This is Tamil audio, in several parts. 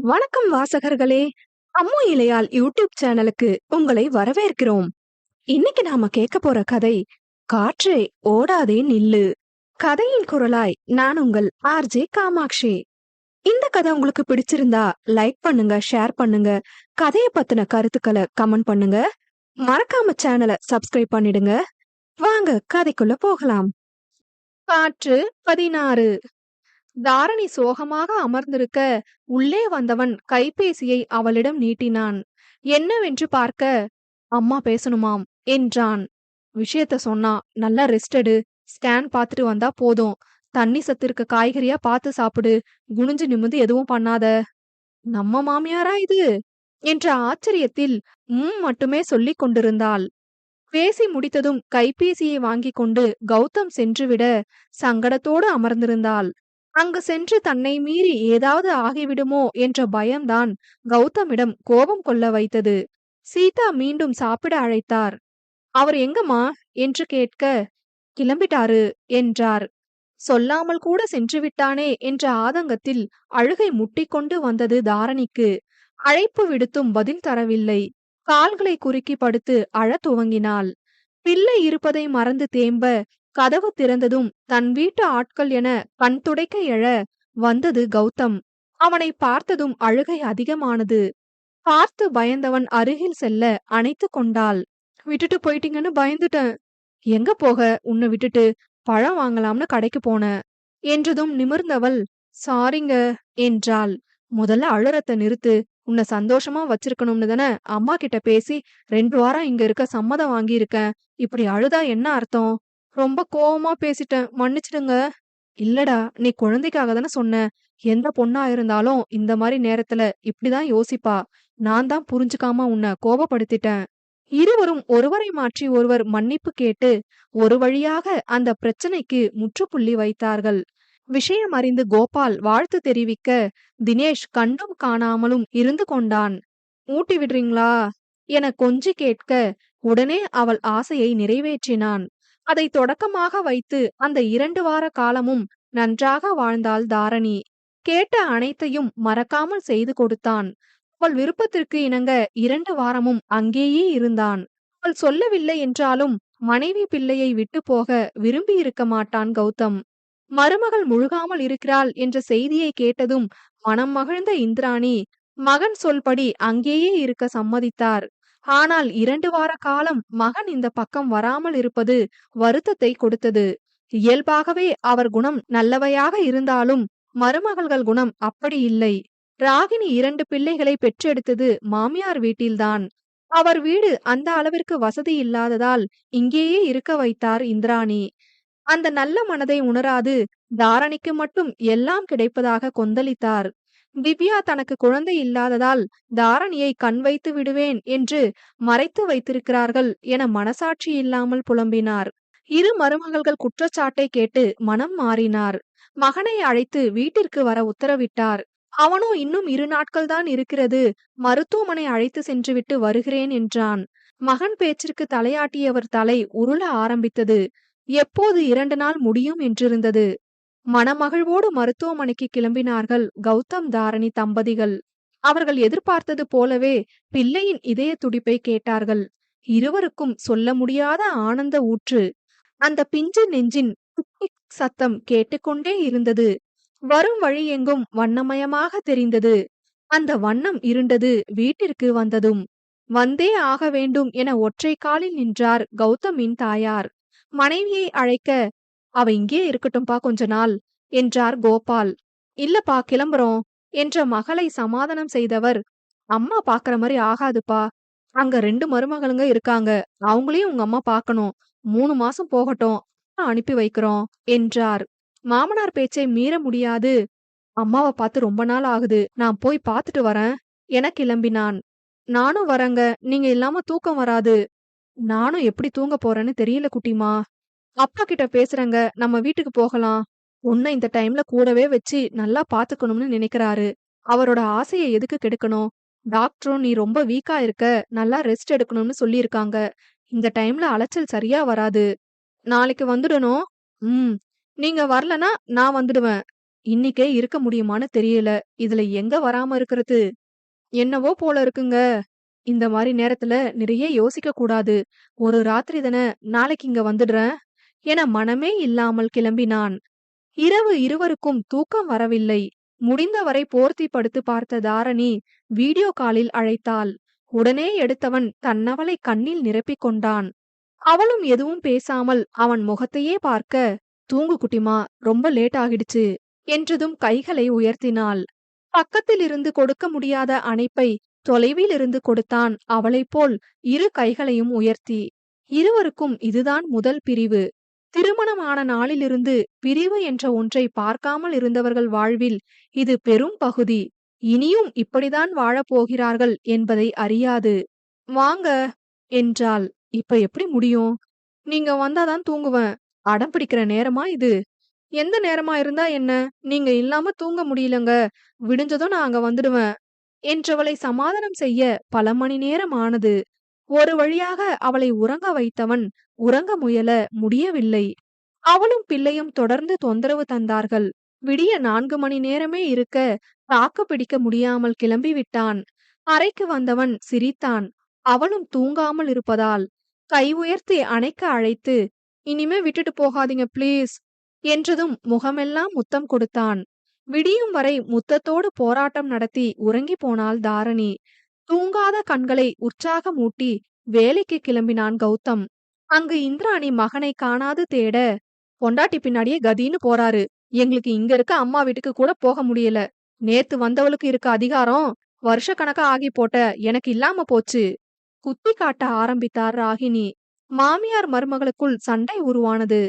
வணக்கம் வாசகர்களே. அம்மு இலையால் யூடியூப் சேனலுக்கு உங்களை வரவேற்கிறோம். இன்னைக்கு நாம கேட்க போற கதை காற்றே ஓடாதே நில்லு. கதையின் குரலாய் நான் உங்கள் ஆர்ஜே காமாட்சி. இந்த கதை உங்களுக்கு பிடிச்சிருந்தா லைக் பண்ணுங்க, ஷேர் பண்ணுங்க. கதையை பத்தின கருத்துக்களை கமெண்ட் பண்ணுங்க. மறக்காம சேனலை சப்ஸ்கிரைப் பண்ணிடுங்க. வாங்க கதைக்குள்ள போகலாம். காற்று 16. தாரணி சோகமாக அமர்ந்திருக்க உள்ளே வந்தவன் கைபேசியை அவளிடம் நீட்டினான். என்னவென்று பார்க்க, அம்மா பேசணுமாம் என்றான். விஷயத்த சொன்னா, நல்லா ரெஸ்ட் எடு, ஸ்கேன் பார்த்துட்டு வந்தா போதும், தண்ணி சத்து இருக்க காய்கறியா பார்த்து சாப்பிடு, குனிஞ்சு நிமிந்து எதுவும் பண்ணாத. நம்ம மாமியாரா இது என்ற ஆச்சரியத்தில் மட்டுமே சொல்லிக் கொண்டிருந்தாள். பேசி முடித்ததும் கைபேசியை வாங்கிக் கொண்டு கௌதம் சென்றுவிட சங்கடத்தோடு அமர்ந்திருந்தாள். அங்கு சென்று தன்னை மீறி ஏதாவது ஆகிவிடுமோ என்ற பயம்தான் கௌதமிடம் கோபம் கொள்ள வைத்தது. சீதா மீண்டும் சாப்பிட அழைத்தார். அவர் எங்கம்மா என்று கேட்க, கிளம்பிட்டாரு என்றார். சொல்லாமல் கூட சென்று விட்டானே என்ற ஆதங்கத்தில் அழுகை முட்டிக்கொண்டு வந்தது தாரணிக்கு. அழைப்பு விடுத்தும் பதில் தரவில்லை. கால்களை குறுக்கி படுத்து அழத் துவங்கினாள். பிள்ளை இருப்பதை மறந்து தேம்ப கதவு திறந்ததும் தன் வீட்டு ஆட்கள் என கண் துடைக்க எழ வந்தது கௌதம். அவனை பார்த்ததும் அழுகை அதிகமானது. பார்த்து பயந்தவன் அருகில் செல்ல அணைத்து கொண்டாள். விட்டுட்டு போயிட்டீங்கன்னு பயந்துட்டேன். எங்க போக, உன்னை விட்டுட்டு பழம் வாங்கலாம்னு கடைக்கு போனேன் என்றதும் நிமிர்ந்தவள், சாரிங்க என்றாள். முதல்ல அழுறத நிறுத்து. உன்னை சந்தோஷமா வச்சிருக்கணும்னு தானே அம்மா கிட்ட பேசி 2 வாரம் இங்க இருக்க சம்மதம் வாங்கியிருக்கேன். இப்படி அழுதா என்ன அர்த்தம்? ரொம்ப கோவமா பேசிட்டேன், மன்னிச்சிடுங்க. இல்லடா, நீ குழந்தைக்காக தானே சொன்ன. எந்த பொண்ணா இருந்தாலும் இந்த மாதிரி நேரத்துல இப்படிதான் யோசிப்பா. நான் தான் புரிஞ்சுக்காம உன்னை கோபப்படுத்திட்டேன். இருவரும் ஒருவரை மாற்றி ஒருவர் மன்னிப்பு கேட்டு ஒரு வழியாக அந்த பிரச்சனைக்கு முற்றுப்புள்ளி வைத்தார்கள். விஷயம் அறிந்து கோபால் வாழ்த்து தெரிவிக்க தினேஷ் கண்டும் காணாமலும் இருந்து கொண்டான். ஊட்டி விடுறீங்களா என கொஞ்சி கேட்க உடனே அவள் ஆசையை நிறைவேற்றினான். அதை தொடக்கமாக வைத்து அந்த 2 வார காலமும் நன்றாக வாழ்ந்தாள் தாரணி. கேட்ட அனைத்தையும் மறக்காமல் செய்து கொடுத்தான். அவள் விருப்பத்திற்கு இணங்க 2 வாரமும் அங்கேயே இருந்தான். அவள் சொல்லவில்லை என்றாலும் மனைவி பிள்ளையை விட்டு போக விரும்பி இருக்க மாட்டான் கௌதம். மருமகள் முழுகாமல் இருக்கிறாள் என்ற செய்தியை கேட்டதும் மனம் மகிழ்ந்த இந்திராணி மகன் சொல்படி அங்கேயே இருக்க சம்மதித்தார். ஆனால் 2 வார காலம் மகன் இந்த பக்கம் வராமல் இருப்பது வருத்தத்தை கொடுத்தது. இயல்பாகவே அவர் குணம் நல்லவையாக இருந்தாலும் மருமகள்கள் குணம் அப்படி இல்லை. ராகினி 2 பிள்ளைகளை பெற்றெடுத்தது மாமியார் வீட்டில்தான். அவர் வீடு அந்த அளவிற்கு வசதி இல்லாததால் இங்கேயே இருக்க வைத்தார் இந்திராணி. அந்த நல்ல மனதை உணராது தாரணிக்கு மட்டும் எல்லாம் கிடைப்பதாக கொந்தளித்தார். திவ்யா தனக்கு குழந்தை இல்லாததால் தாரணியை கண் வைத்து விடுவேன் என்று மறைத்து வைத்திருக்கிறார்கள் என மனசாட்சி இல்லாமல் புலம்பினார். இரு மருமகள்கள் குற்றச்சாட்டை கேட்டு மனம் மாறினார். மகனை அழைத்து வீட்டிற்கு வர உத்தரவிட்டார். அவனோ இன்னும் 2 நாட்கள் தான் இருக்கிறது, மருத்துவமனை அழைத்து சென்றுவிட்டு வருகிறேன் என்றான். மகன் பேச்சிற்கு தலையாட்டியவர் தலை உருள ஆரம்பித்தது. எப்போது 2 நாள் முடியும் என்றிருந்தது. மனமகிழ்வோடு மருத்துவமனைக்கு கிளம்பினார்கள் கௌதம் தாரணி தம்பதிகள். அவர்கள் எதிர்பார்த்தது போலவே பிள்ளையின் இதய துடிப்பை கேட்டார்கள். இருவருக்கும் சொல்ல முடியாத ஆனந்த ஊற்று. அந்த பிஞ்சு நெஞ்சின் சத்தம் கேட்டுக்கொண்டே இருந்தது. வரும் வழி எங்கும் வண்ணமயமாக தெரிந்தது. அந்த வண்ணம் இருண்டது வீட்டிற்கு வந்ததும். வந்தே ஆக வேண்டும் என ஒற்றை காலில் நின்றார் கௌதமின் தாயார். மனைவியை அழைக்க, அவ இங்கே இருக்கட்டும்பா கொஞ்ச நாள் என்றார் கோபால். இல்லப்பா கிளம்புறோம் என்ற மகளை சமாதானம் செய்தவர், அம்மா பாக்குற மாதிரி ஆகாதுப்பா, அங்க 2 மருமகளுங்க இருக்காங்க, அவங்களையும் உங்க அம்மா பாக்கணும், 3 மாசம் போகட்டும், அனுப்பி வைக்கிறோம் என்றார். மாமனார் பேச்சை மீற முடியாது. அம்மாவை பார்த்து ரொம்ப நாள் ஆகுது, நான் போய் பார்த்துட்டு வரேன் என கிளம்பினான். நானும் வரேங்க, நீங்க இல்லாம தூக்கம் வராது. நானும் எப்படி தூங்க போறேன்னு தெரியல குட்டிமா. அப்பா கிட்ட பேசுறேங்க, நம்ம வீட்டுக்கு போகலாம். உன்னை இந்த டைம்ல கூடவே வச்சு நல்லா பாத்துக்கணும்னு நினைக்கிறாரு. அவரோட ஆசையை எதுக்கு கெடுக்கணும்? டாக்டரும் நீ ரொம்ப வீக்கா இருக்க, நல்லா ரெஸ்ட் எடுக்கணும்னு சொல்லியிருக்காங்க. இந்த டைம்ல அலைச்சல் சரியா வராது. நாளைக்கு வந்துடணும். நீங்க வரலனா நான் வந்துடுவேன். இன்னிக்கே இருக்க முடியுமான்னு தெரியல. இதுல எங்க வராம இருக்கிறது? என்னவோ போல இருக்குங்க. இந்த மாரி நேரத்துல நிறைய யோசிக்க கூடாது. ஒரு ராத்திரி தான, நாளைக்கு இங்க வந்துடுறேன் என மனமே இல்லாமல் கிளம்பினான். இரவு இருவருக்கும் தூக்கம் வரவில்லை. முடிந்தவரை போர்த்தி படுத்து பார்த்த தாரணி வீடியோ காலில் அழைத்தாள். உடனே எடுத்தவன் தன்னவளை கண்ணில் நிரப்பிக் கொண்டான். அவளும் எதுவும் பேசாமல் அவன் முகத்தையே பார்க்க, தூங்கு குட்டிமா, ரொம்ப லேட் ஆகிடுச்சு என்றதும் கைகளை உயர்த்தினாள். பக்கத்தில் இருந்து கொடுக்க முடியாத அணைப்பை தொலைவில் இருந்து கொடுத்தான் அவளைப் போல் இரு கைகளையும் உயர்த்தி. இருவருக்கும் இதுதான் முதல் பிரிவு. திருமணமான நாளிலிருந்து பிரிவு என்ற ஒன்றை பார்க்காமல் இருந்தவர்கள் வாழ்வில் இது பெரும் பகுதி. இனியும் இப்படிதான் வாழப்போகிறார்கள் என்பதை அறியாது. வாங்க என்றாள். இப்ப எப்படி முடியும்? நீங்க வந்தாதான் தூங்குவேன். அடம் பிடிக்கிற நேரமா இது? எந்த நேரமா இருந்தா என்ன? நீங்க இல்லாம தூங்க முடியலங்க. விடிஞ்சதும் நான் அங்க வந்துடுவேன் என்றவளை சமாதானம் செய்ய பல மணி நேரம் ஆனது. ஒரு வழியாக அவளை உறங்க வைத்தவன் உறங்க முயல முடியவில்லை. அவளும் பிள்ளையும் தொடர்ந்து தொந்தரவு தந்தார்கள். விடிய 4 மணி நேரமே இருக்க தாக்கு பிடிக்க முடியாமல் கிளம்பிவிட்டான். அறைக்கு வந்தவன் சிரித்தான். அவளும் தூங்காமல் இருப்பதால் கை உயர்த்தி அணைக்க அழைத்து, இனிமே விட்டுட்டு போகாதீங்க ப்ளீஸ் என்றதும் முகமெல்லாம் முத்தம் கொடுத்தான். விடியும் வரை முத்தத்தோடு போராட்டம் நடத்தி உறங்கி போனாள் தாரணி. தூங்காத கண்களை உற்சாகமூட்டி வேலைக்கு கிளம்பினான் கௌதம். அங்கு இந்திராணி மகனை காணாது தேட, பொண்டாட்டி பின்னாடியே கதின்னு போறாரு. எங்களுக்கு இங்க இருக்க அம்மா வீட்டுக்கு கூட போக முடியல. நேத்து வந்தவளுக்கு இருக்க அதிகாரம் வருஷக்கணக்கா ஆகி போட்ட எனக்கு இல்லாம போச்சு. குத்தி காட்ட ஆரம்பித்தார் ராகினி. மாமியார் மருமகளுக்குள் சண்டை உருவானது.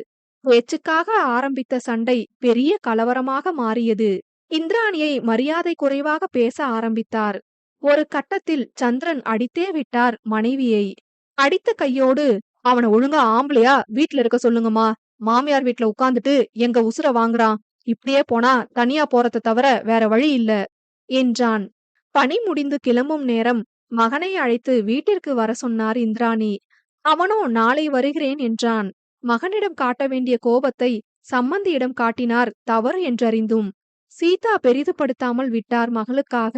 பேச்சுக்காக ஆரம்பித்த சண்டை பெரிய கலவரமாக மாறியது. இந்திராணியை மரியாதை குறைவாக பேச ஆரம்பித்தார். ஒரு கட்டத்தில் சந்திரன் அடித்தே விட்டார் மனைவியை. அடித்த கையோடு, அவனை ஒழுங்கா ஆம்பளையா வீட்ல இருக்க சொல்லுங்கம்மா. மாமியார் வீட்ல உட்கார்ந்துட்டு எங்க உசுர வாங்குறான். இப்படியே போனா தனியா போறத தவிர வேற வழி இல்ல என்றான். பணி முடிந்து கிளம்பும் நேரம். மகனை அழைத்து வீட்டிற்கு வர சொன்னார் இந்திராணி. அவனோ நாளை வருகிறேன் என்றான். மகனிடம் காட்ட வேண்டிய கோபத்தை சம்மந்தியிடம் காட்டினார் தவறு என்றறிந்தும். சீதா பெரிதுபடுத்தாமல் விட்டார் மகளுக்காக.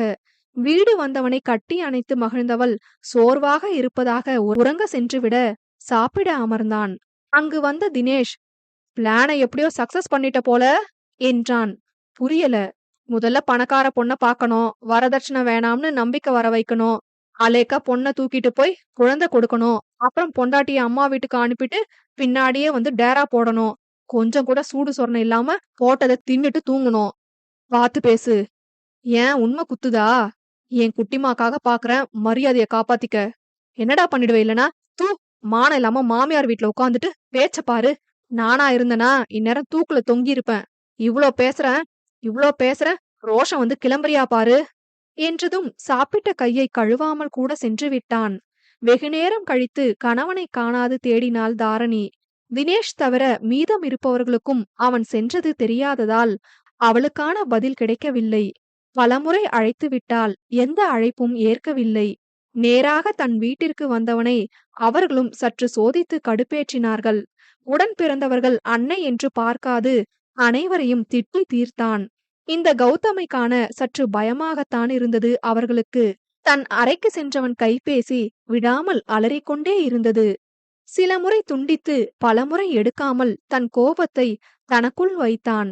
வீடு வந்தவனை கட்டி அணைத்து மகிழ்ந்தவள் சோர்வாக இருப்பதாக உறங்க சென்றுவிட சாப்பிட அமர்ந்தான். அங்கு வந்த தினேஷ், பிளானை எப்படியோ சக்சஸ் பண்ணிட்ட போல என்றான். புரியல. முதல்ல பணக்கார பொண்ண பாக்கணும், வரதட்சணை வேணாம்னு நம்பிக்கை வர வைக்கணும், அலேக்கா பொண்ண தூக்கிட்டு போய் குழந்தை கொடுக்கணும், அப்புறம் பொண்டாட்டிய அம்மா வீட்டுக்கு அனுப்பிட்டு பின்னாடியே வந்து டேரா போடணும். கொஞ்சம் கூட சூடு சொரணை இல்லாம போட்டதை தின்னுட்டு தூங்கணும். பாத்து பேசு. ஏன் உண்மை குத்துதா? என் குட்டிமாக்காக பாக்குறேன், மரியாதைய காப்பாத்திக்க. என்னடா பண்ணிடுவே இல்லனா? தூ, மானம் இல்லாம மாமியார் வீட்ல உட்காந்துட்டு பேச்ச பாரு. நானா இருந்தனா இந்நேரம் தூக்குல தொங்கி இருப்பேன். இவ்ளோ பேசுறேன், ரோஷம் வந்து கிளம்புறியா பாரு என்றதும் சாப்பிட்ட கையை கழுவாமல் கூட சென்று விட்டான். வெகுநேரம் கழித்து கணவனை காணாது தேடினாள் தாரணி. தினேஷ் தவிர மீதம் இருப்பவர்களுக்கும் அவன் சென்றது தெரியாததால் அவளுக்கான பதில் கிடைக்கவில்லை. பலமுறை அழைத்து விட்டால் எந்த அழைப்பும் ஏற்கவில்லை. நேராக தன் வீட்டிற்கு வந்தவனை அவர்களும் சற்று சோதித்து கடுப்பேற்றினார்கள். உடன் பிறந்தவர்கள் அன்னை என்று பார்க்காது அனைவரையும் திட்டி தீர்த்தான். இந்த கௌதமை காண சற்று பயமாகத்தான் இருந்தது அவர்களுக்கு. தன் அறைக்கு சென்றவன் கைபேசி விடாமல் அலறிக்கொண்டே இருந்தது. சில முறை துண்டித்து பலமுறை எடுக்காமல் தன் கோபத்தை தனக்குள் வைத்தான்.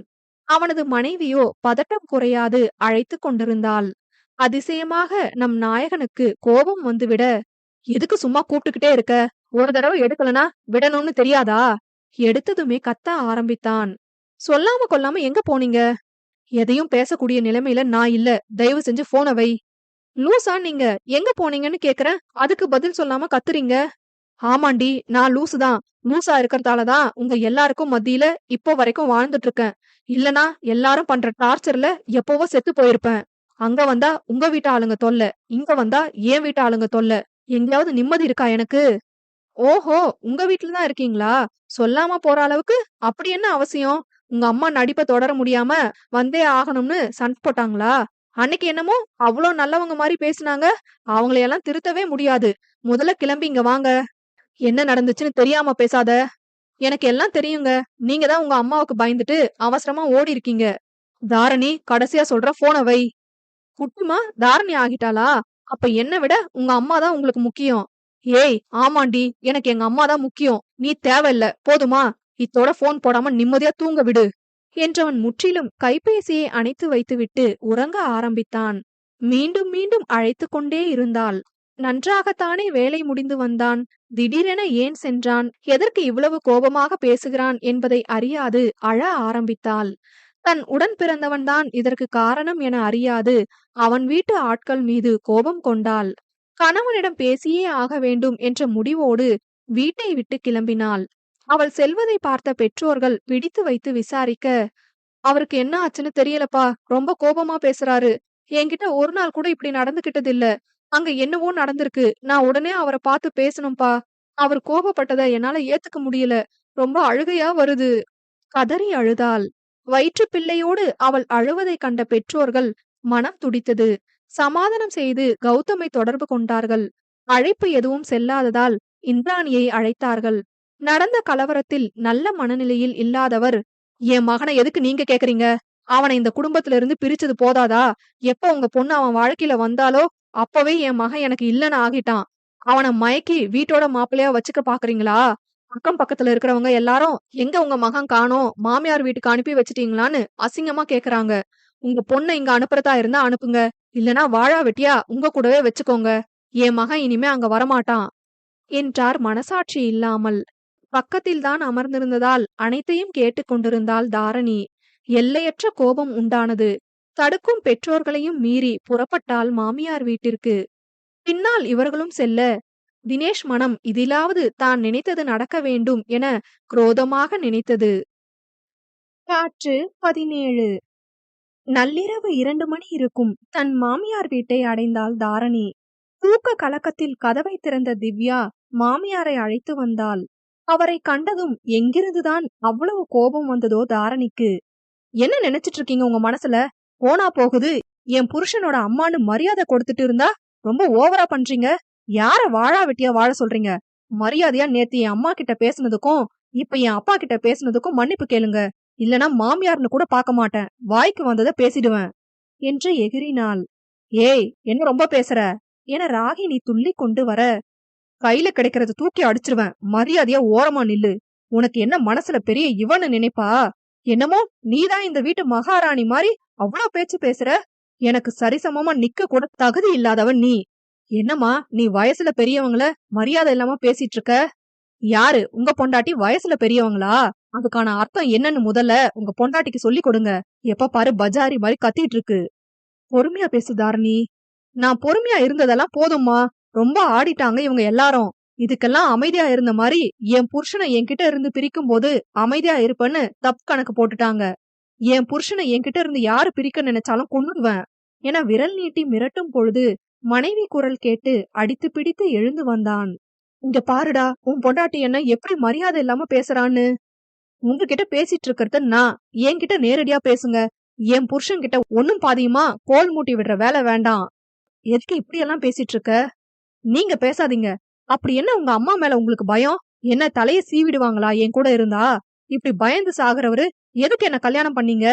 அவனது மனைவியோ பதட்டம் குறையாது அழைத்து கொண்டிருந்தாள். அதிசயமாக நம் நாயகனுக்கு கோபம் வந்துவிட, எதுக்கு சும்மா கூப்பிட்டுக்கிட்டே இருக்க? ஒரு தடவை எடுக்கலனா விடணும்னு தெரியாதா? எடுத்ததுமே கத்த ஆரம்பித்தான். சொல்லாம கொல்லாம எங்க போனீங்க? எதையும் பேசக்கூடிய நிலைமையில நான் இல்ல. தயவு செஞ்சு போன வை. லூசா நீங்க? எங்க போனீங்கன்னு கேக்குறேன், அதுக்கு பதில் சொல்லாம கத்துறீங்க. ஆமாண்டி, நான் லூசுதான். லூசா இருக்கறதாலதான் உங்க எல்லாருக்கும் மத்தியில இப்போ வரைக்கும் வாழ்ந்துட்டு இருக்கேன். இல்லனா எல்லாரும் பண்ற டார்ச்சர்ல எப்பவோ செத்து போயிருப்பேன். அங்க வந்தா உங்க வீட்டு ஆளுங்க தொல்ல, இங்க வந்தா என் வீட்டு ஆளுங்க தொல்ல. எங்கேயாவது நிம்மதி இருக்கா எனக்கு? ஓஹோ, உங்க வீட்டுலதான் இருக்கீங்களா? சொல்லாம போற அளவுக்கு அப்படி என்ன அவசியம்? உங்க அம்மா நடிப்பை தொடர முடியாம வந்தே ஆகணும்னு சண்டை போட்டாங்களா? அன்னைக்கு என்னமோ அவ்வளோ நல்லவங்க மாதிரி பேசினாங்க. அவங்களையெல்லாம் திருத்தவே முடியாது. முதல்ல கிளம்பி இங்க வாங்க. என்ன நடந்துச்சுன்னு தெரியாம பேசாத. எனக்கு எல்லாம் தெரியுங்க. நீங்க தான் உங்க அம்மாவுக்கு பயந்துட்டு அவசரமா ஓடி இருக்கீங்க. தாரணி, கடைசியா சொல்ற, போன வை. குட்டிமா தாரணி ஆகிட்டாளா? அப்ப என்ன விட உங்க அம்மா தான் உங்களுக்கு முக்கியம். ஏய், ஆமாண்டி, எனக்கு எங்க அம்மா தான் முக்கியம். நீ தேவையில்ல, போதுமா? இத்தோட போன் போடாம நிம்மதியா தூங்க விடு என்றவன் முற்றிலும் கைபேசியை அணைத்து வைத்துவிட்டு உறங்க ஆரம்பித்தான். மீண்டும் மீண்டும் அழைத்து கொண்டே இருந்தாள். நன்றாகத்தானே வேலை முடிந்து வந்தான். திடீரென ஏன் சென்றான், எதற்கு இவ்வளவு கோபமாக பேசுகிறான் என்பதை அறியாது அழ ஆரம்பித்தாள். தன் உடன் பிறந்தவன்தான் இதற்கு காரணம் என அறியாது அவன் வீட்டு ஆட்கள் மீது கோபம் கொண்டாள். கணவனிடம் பேசியே ஆக வேண்டும் என்ற முடிவோடு வீட்டை விட்டு கிளம்பினாள். அவள் செல்வதை பார்த்த பெற்றோர்கள் பிடித்து வைத்து விசாரிக்க, அவருக்கு என்ன ஆச்சுன்னு தெரியலப்பா, ரொம்ப கோபமா பேசுறாரு. என்கிட்ட ஒரு நாள் கூட இப்படி நடந்துகிட்டது இல்ல. அங்க என்னவோ நடந்திருக்கு. நான் உடனே அவரை பார்த்து பேசணும்பா. அவர் கோபப்பட்டதை என்னால ஏத்துக்க முடியல. ரொம்ப அழுகையா வருது. கதறி அழுதாள். வயிற்றுப் பிள்ளையோடு அவள் அழுவதைக் கண்ட பெற்றோர்கள் மனம் துடித்தது. சமாதானம் செய்து கௌதமை தொடர்பு கொண்டார்கள். அழைப்பு எதுவும் செல்லாததால் இந்திராணியை அழைத்தார்கள். நடந்த கலவரத்தில் நல்ல மனநிலையில் இல்லாதவர், என் மகனை எதுக்கு நீங்க கேக்குறீங்க? அவனை இந்த குடும்பத்துல இருந்து பிரிச்சது போதாதா? எப்ப உங்க பொண்ணு அவன் வாழ்க்கையில வந்தாலோ அப்பவே என் மகன் எனக்கு இல்லன்னு ஆகிட்டான். அவனை மயக்கி வீட்டோட மாப்பிள்ளையா வச்சுக்க பாக்குறீங்களா? அக்கம் பக்கத்துல இருக்கிறவங்க எல்லாரும், எங்க உங்க மகன் காணோம், மாமியார் வீட்டுக்கு அனுப்பி வச்சிட்டீங்களான்னு அசிங்கமா கேக்குறாங்க. உங்க பொண்ணை இங்க அனுப்புறதா இருந்தா அனுப்புங்க. இல்லனா வாழா வெட்டியா உங்க கூடவே வச்சுக்கோங்க. என் மகன் இனிமே அங்க வரமாட்டான் என்றார் மனசாட்சி இல்லாமல். பக்கத்தில்தான் அமர்ந்திருந்ததால் அனைத்தையும் கேட்டுக் கொண்டிருந்தாள் தாரணி. எல்லையற்ற கோபம் உண்டானது. தடுக்கும் பெற்றோர்களையும் மீறி புறப்பட்டாள் மாமியார் வீட்டிற்கு. பின்னால் இவர்களும் செல்ல, தினேஷ் மனம் இதிலாவது தான் நினைத்தது நடக்க வேண்டும் என குரோதமாக நினைத்தது. காற்று 17. நள்ளிரவு 2 மணி இருக்கும். தன் மாமியார் வீட்டை அடைந்தாள் தாரணி. தூக்க கலக்கத்தில் கதவை திறந்த திவ்யா மாமியாரை அழைத்து வந்தாள். அவரை கண்டதும் எங்கிருந்துதான் அவ்வளவு கோபம் வந்ததோ தாரணிக்கு. என்ன நினைச்சிட்டு இருக்கீங்க உங்க மனசுல? போனா போகுது, என் புருஷனோட அம்மான்னு மரியாதை கொடுத்துட்டு இருந்தா ரொம்ப ஓவரா பண்றீங்க. யார வாழா வெட்டியா வாழ சொல்றீங்க? மரியாதையா நேத்து என் அம்மா கிட்ட பேசுனதுக்கும் இப்ப என் அப்பா கிட்ட பேசுனதுக்கும் மன்னிப்பு கேளுங்க. இல்லனா மாமியார்னு கூட பார்க்க மாட்டேன். வாய்க்கு வந்ததை பேசிடுவேன் என்று எகிறினாள். ஏய், என்ன ரொம்ப பேசுற என ராகினி துள்ளி கொண்டு வர, கையில கிடைக்கிறத தூக்கி அடிச்சிருவேன். மரியாதையா ஓரமா நில்லு. உனக்கு என்ன மனசுல பெரிய இவன்னு நினைப்பா? என்னமோ நீதான் இந்த வீட்டு மகாராணி மாதிரி அவ்வளவு பேச்சு பேசுற. எனக்கு சரிசமமா நிக்க கூட தகுதி இல்லாதவன் நீ. என்னம்மா, நீ வயசுல பெரியவங்கள மரியாதை இல்லாம பேசிட்டு இருக்க? யாரு உங்க பொண்டாட்டி வயசுல பெரியவங்களா? அதுக்கான அர்த்தம் என்னன்னு முதல்ல உங்க பொண்டாட்டிக்கு சொல்லி கொடுங்க. எப்ப பாரு பஜாரி மாதிரி கத்திட்டு இருக்கு. பொறுமையா பேசு தாரணி. நான் பொறுமையா இருந்ததெல்லாம் போதும்மா. ரொம்ப ஆடிட்டாங்க இவங்க எல்லாரும். இதுக்கெல்லாம் அமைதியா இருந்த மாதிரி என் புருஷனை என்கிட்ட இருந்து பிரிக்கும் போது அமைதியா இருப்பேன்னு தப்பு கணக்கு போட்டுட்டாங்க. என் புருஷனை என்கிட்ட இருந்து யாரு பிரிக்க நினைச்சாலும் கொன்னுடுவேன் என விரல் நீட்டி மிரட்டும் பொழுது மனைவி குரல் கேட்டு அடித்து பிடித்து எழுந்து வந்தான். இங்க பாருடா, உன் பொண்டாட்டி என்ன எப்படி மரியாதை இல்லாம பேசுறான்னு. உங்ககிட்ட பேசிட்டு இருக்கிறது நான். என்கிட்ட நேரடியா பேசுங்க. என் புருஷன் கிட்ட ஒன்னும் பாதியுமா கோல் மூட்டி விடுற வேலை வேண்டாம். எதுக்கு இப்படி எல்லாம் பேசிட்டு இருக்க? நீங்க பேசாதீங்க. அப்படி என்ன உங்க அம்மா மேல உங்களுக்கு பயம்? என்ன தலைய சீவிடுவாங்களா என் கூட இருந்தா? இப்படி பயந்து சாகுறவரு எதுக்கு என்ன கல்யாணம் பண்ணீங்க?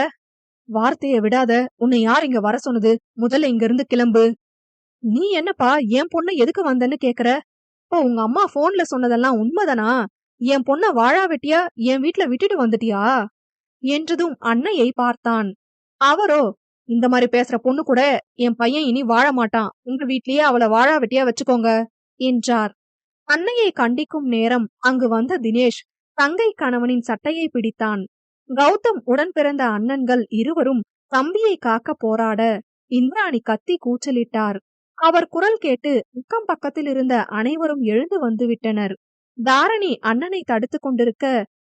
வார்த்தைய விடாத. உன்னை யார் இங்க வர சொன்னது? முதல்ல இங்க இருந்து கிளம்பு. நீ என்னப்பா என் பொண்ண எதுக்கு வந்தன்னு கேக்குற? இப்போ உங்க அம்மா போன்ல சொன்னதெல்லாம் உண்மைதானா? என் பொண்ண வாழா வெட்டியா என் வீட்டுல விட்டுட்டு வந்துட்டியா என்றதும் அன்னையை பார்த்தான். அவரோ, இந்த மாதிரி பேசுற பொண்ணு கூட என் பையன் இனி வாழ மாட்டான். உங்க வீட்லயே அவளை வாழா வெட்டியா வச்சுக்கோங்க என்றார். அன்னையை கண்டிக்கும் நேரம் அங்கு வந்த தினேஷ் தங்கை கணவனின் சட்டையை பிடித்தான். கௌதம் உடன் பிறந்த அண்ணன்கள் இருவரும் தம்பியை காக்க போராட இந்திராணி கத்தி கூச்சலிட்டார். அவர் குரல் கேட்டு அக்கம் பக்கத்தில் இருந்த அனைவரும் எழுந்து வந்து விட்டனர். தாரணி அண்ணனை தடுத்து கொண்டிருக்க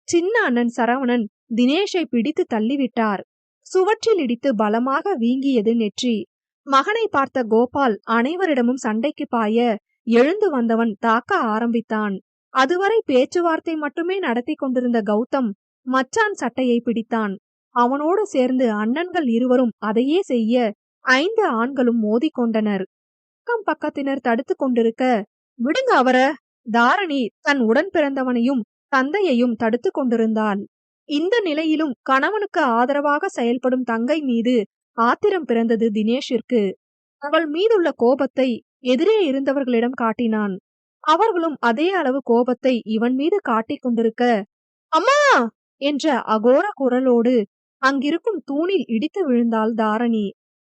சின்ன அண்ணன் சரவணன் தினேஷை பிடித்து தள்ளிவிட்டார். சுவற்றில் இடித்து பலமாக வீங்கியது நெற்றி. மகனை பார்த்த கோபால் அனைவரிடமும் சண்டைக்கு பாய எழுந்து வந்தவன் தாக்க ஆரம்பித்தான். அதுவரை பேச்சுவார்த்தை மட்டுமே நடத்தி கொண்டிருந்த கௌதம் மச்சான் சட்டையை பிடித்தான். அவனோடு சேர்ந்து அண்ணன்கள் இருவரும் அதையே செய்ய 5 ஆண்களும் மோதிக்கொண்டனர். அக்கம் பக்கத்தினர் தடுத்து கொண்டிருக்க, விடுங்க அவர. தாரணி தன் உடன் பிறந்தவனையும் தந்தையையும் தடுத்து கொண்டிருந்தாள். இந்த நிலையிலும் கணவனுக்கு ஆதரவாக செயல்படும் தங்கை மீது ஆத்திரம் பிறந்தது தினேஷிற்கு. அவள் மீதுள்ள கோபத்தை எதிரே இருந்தவர்களிடம் காட்டினான். அவர்களும் அதே அளவு கோபத்தை இவன் மீது காட்டிக் கொண்டிருக்க, அம்மா என்ற அகோர குரலோடு அங்கிருக்கும் தூணில் இடித்து விழுந்தாள் தாரணி.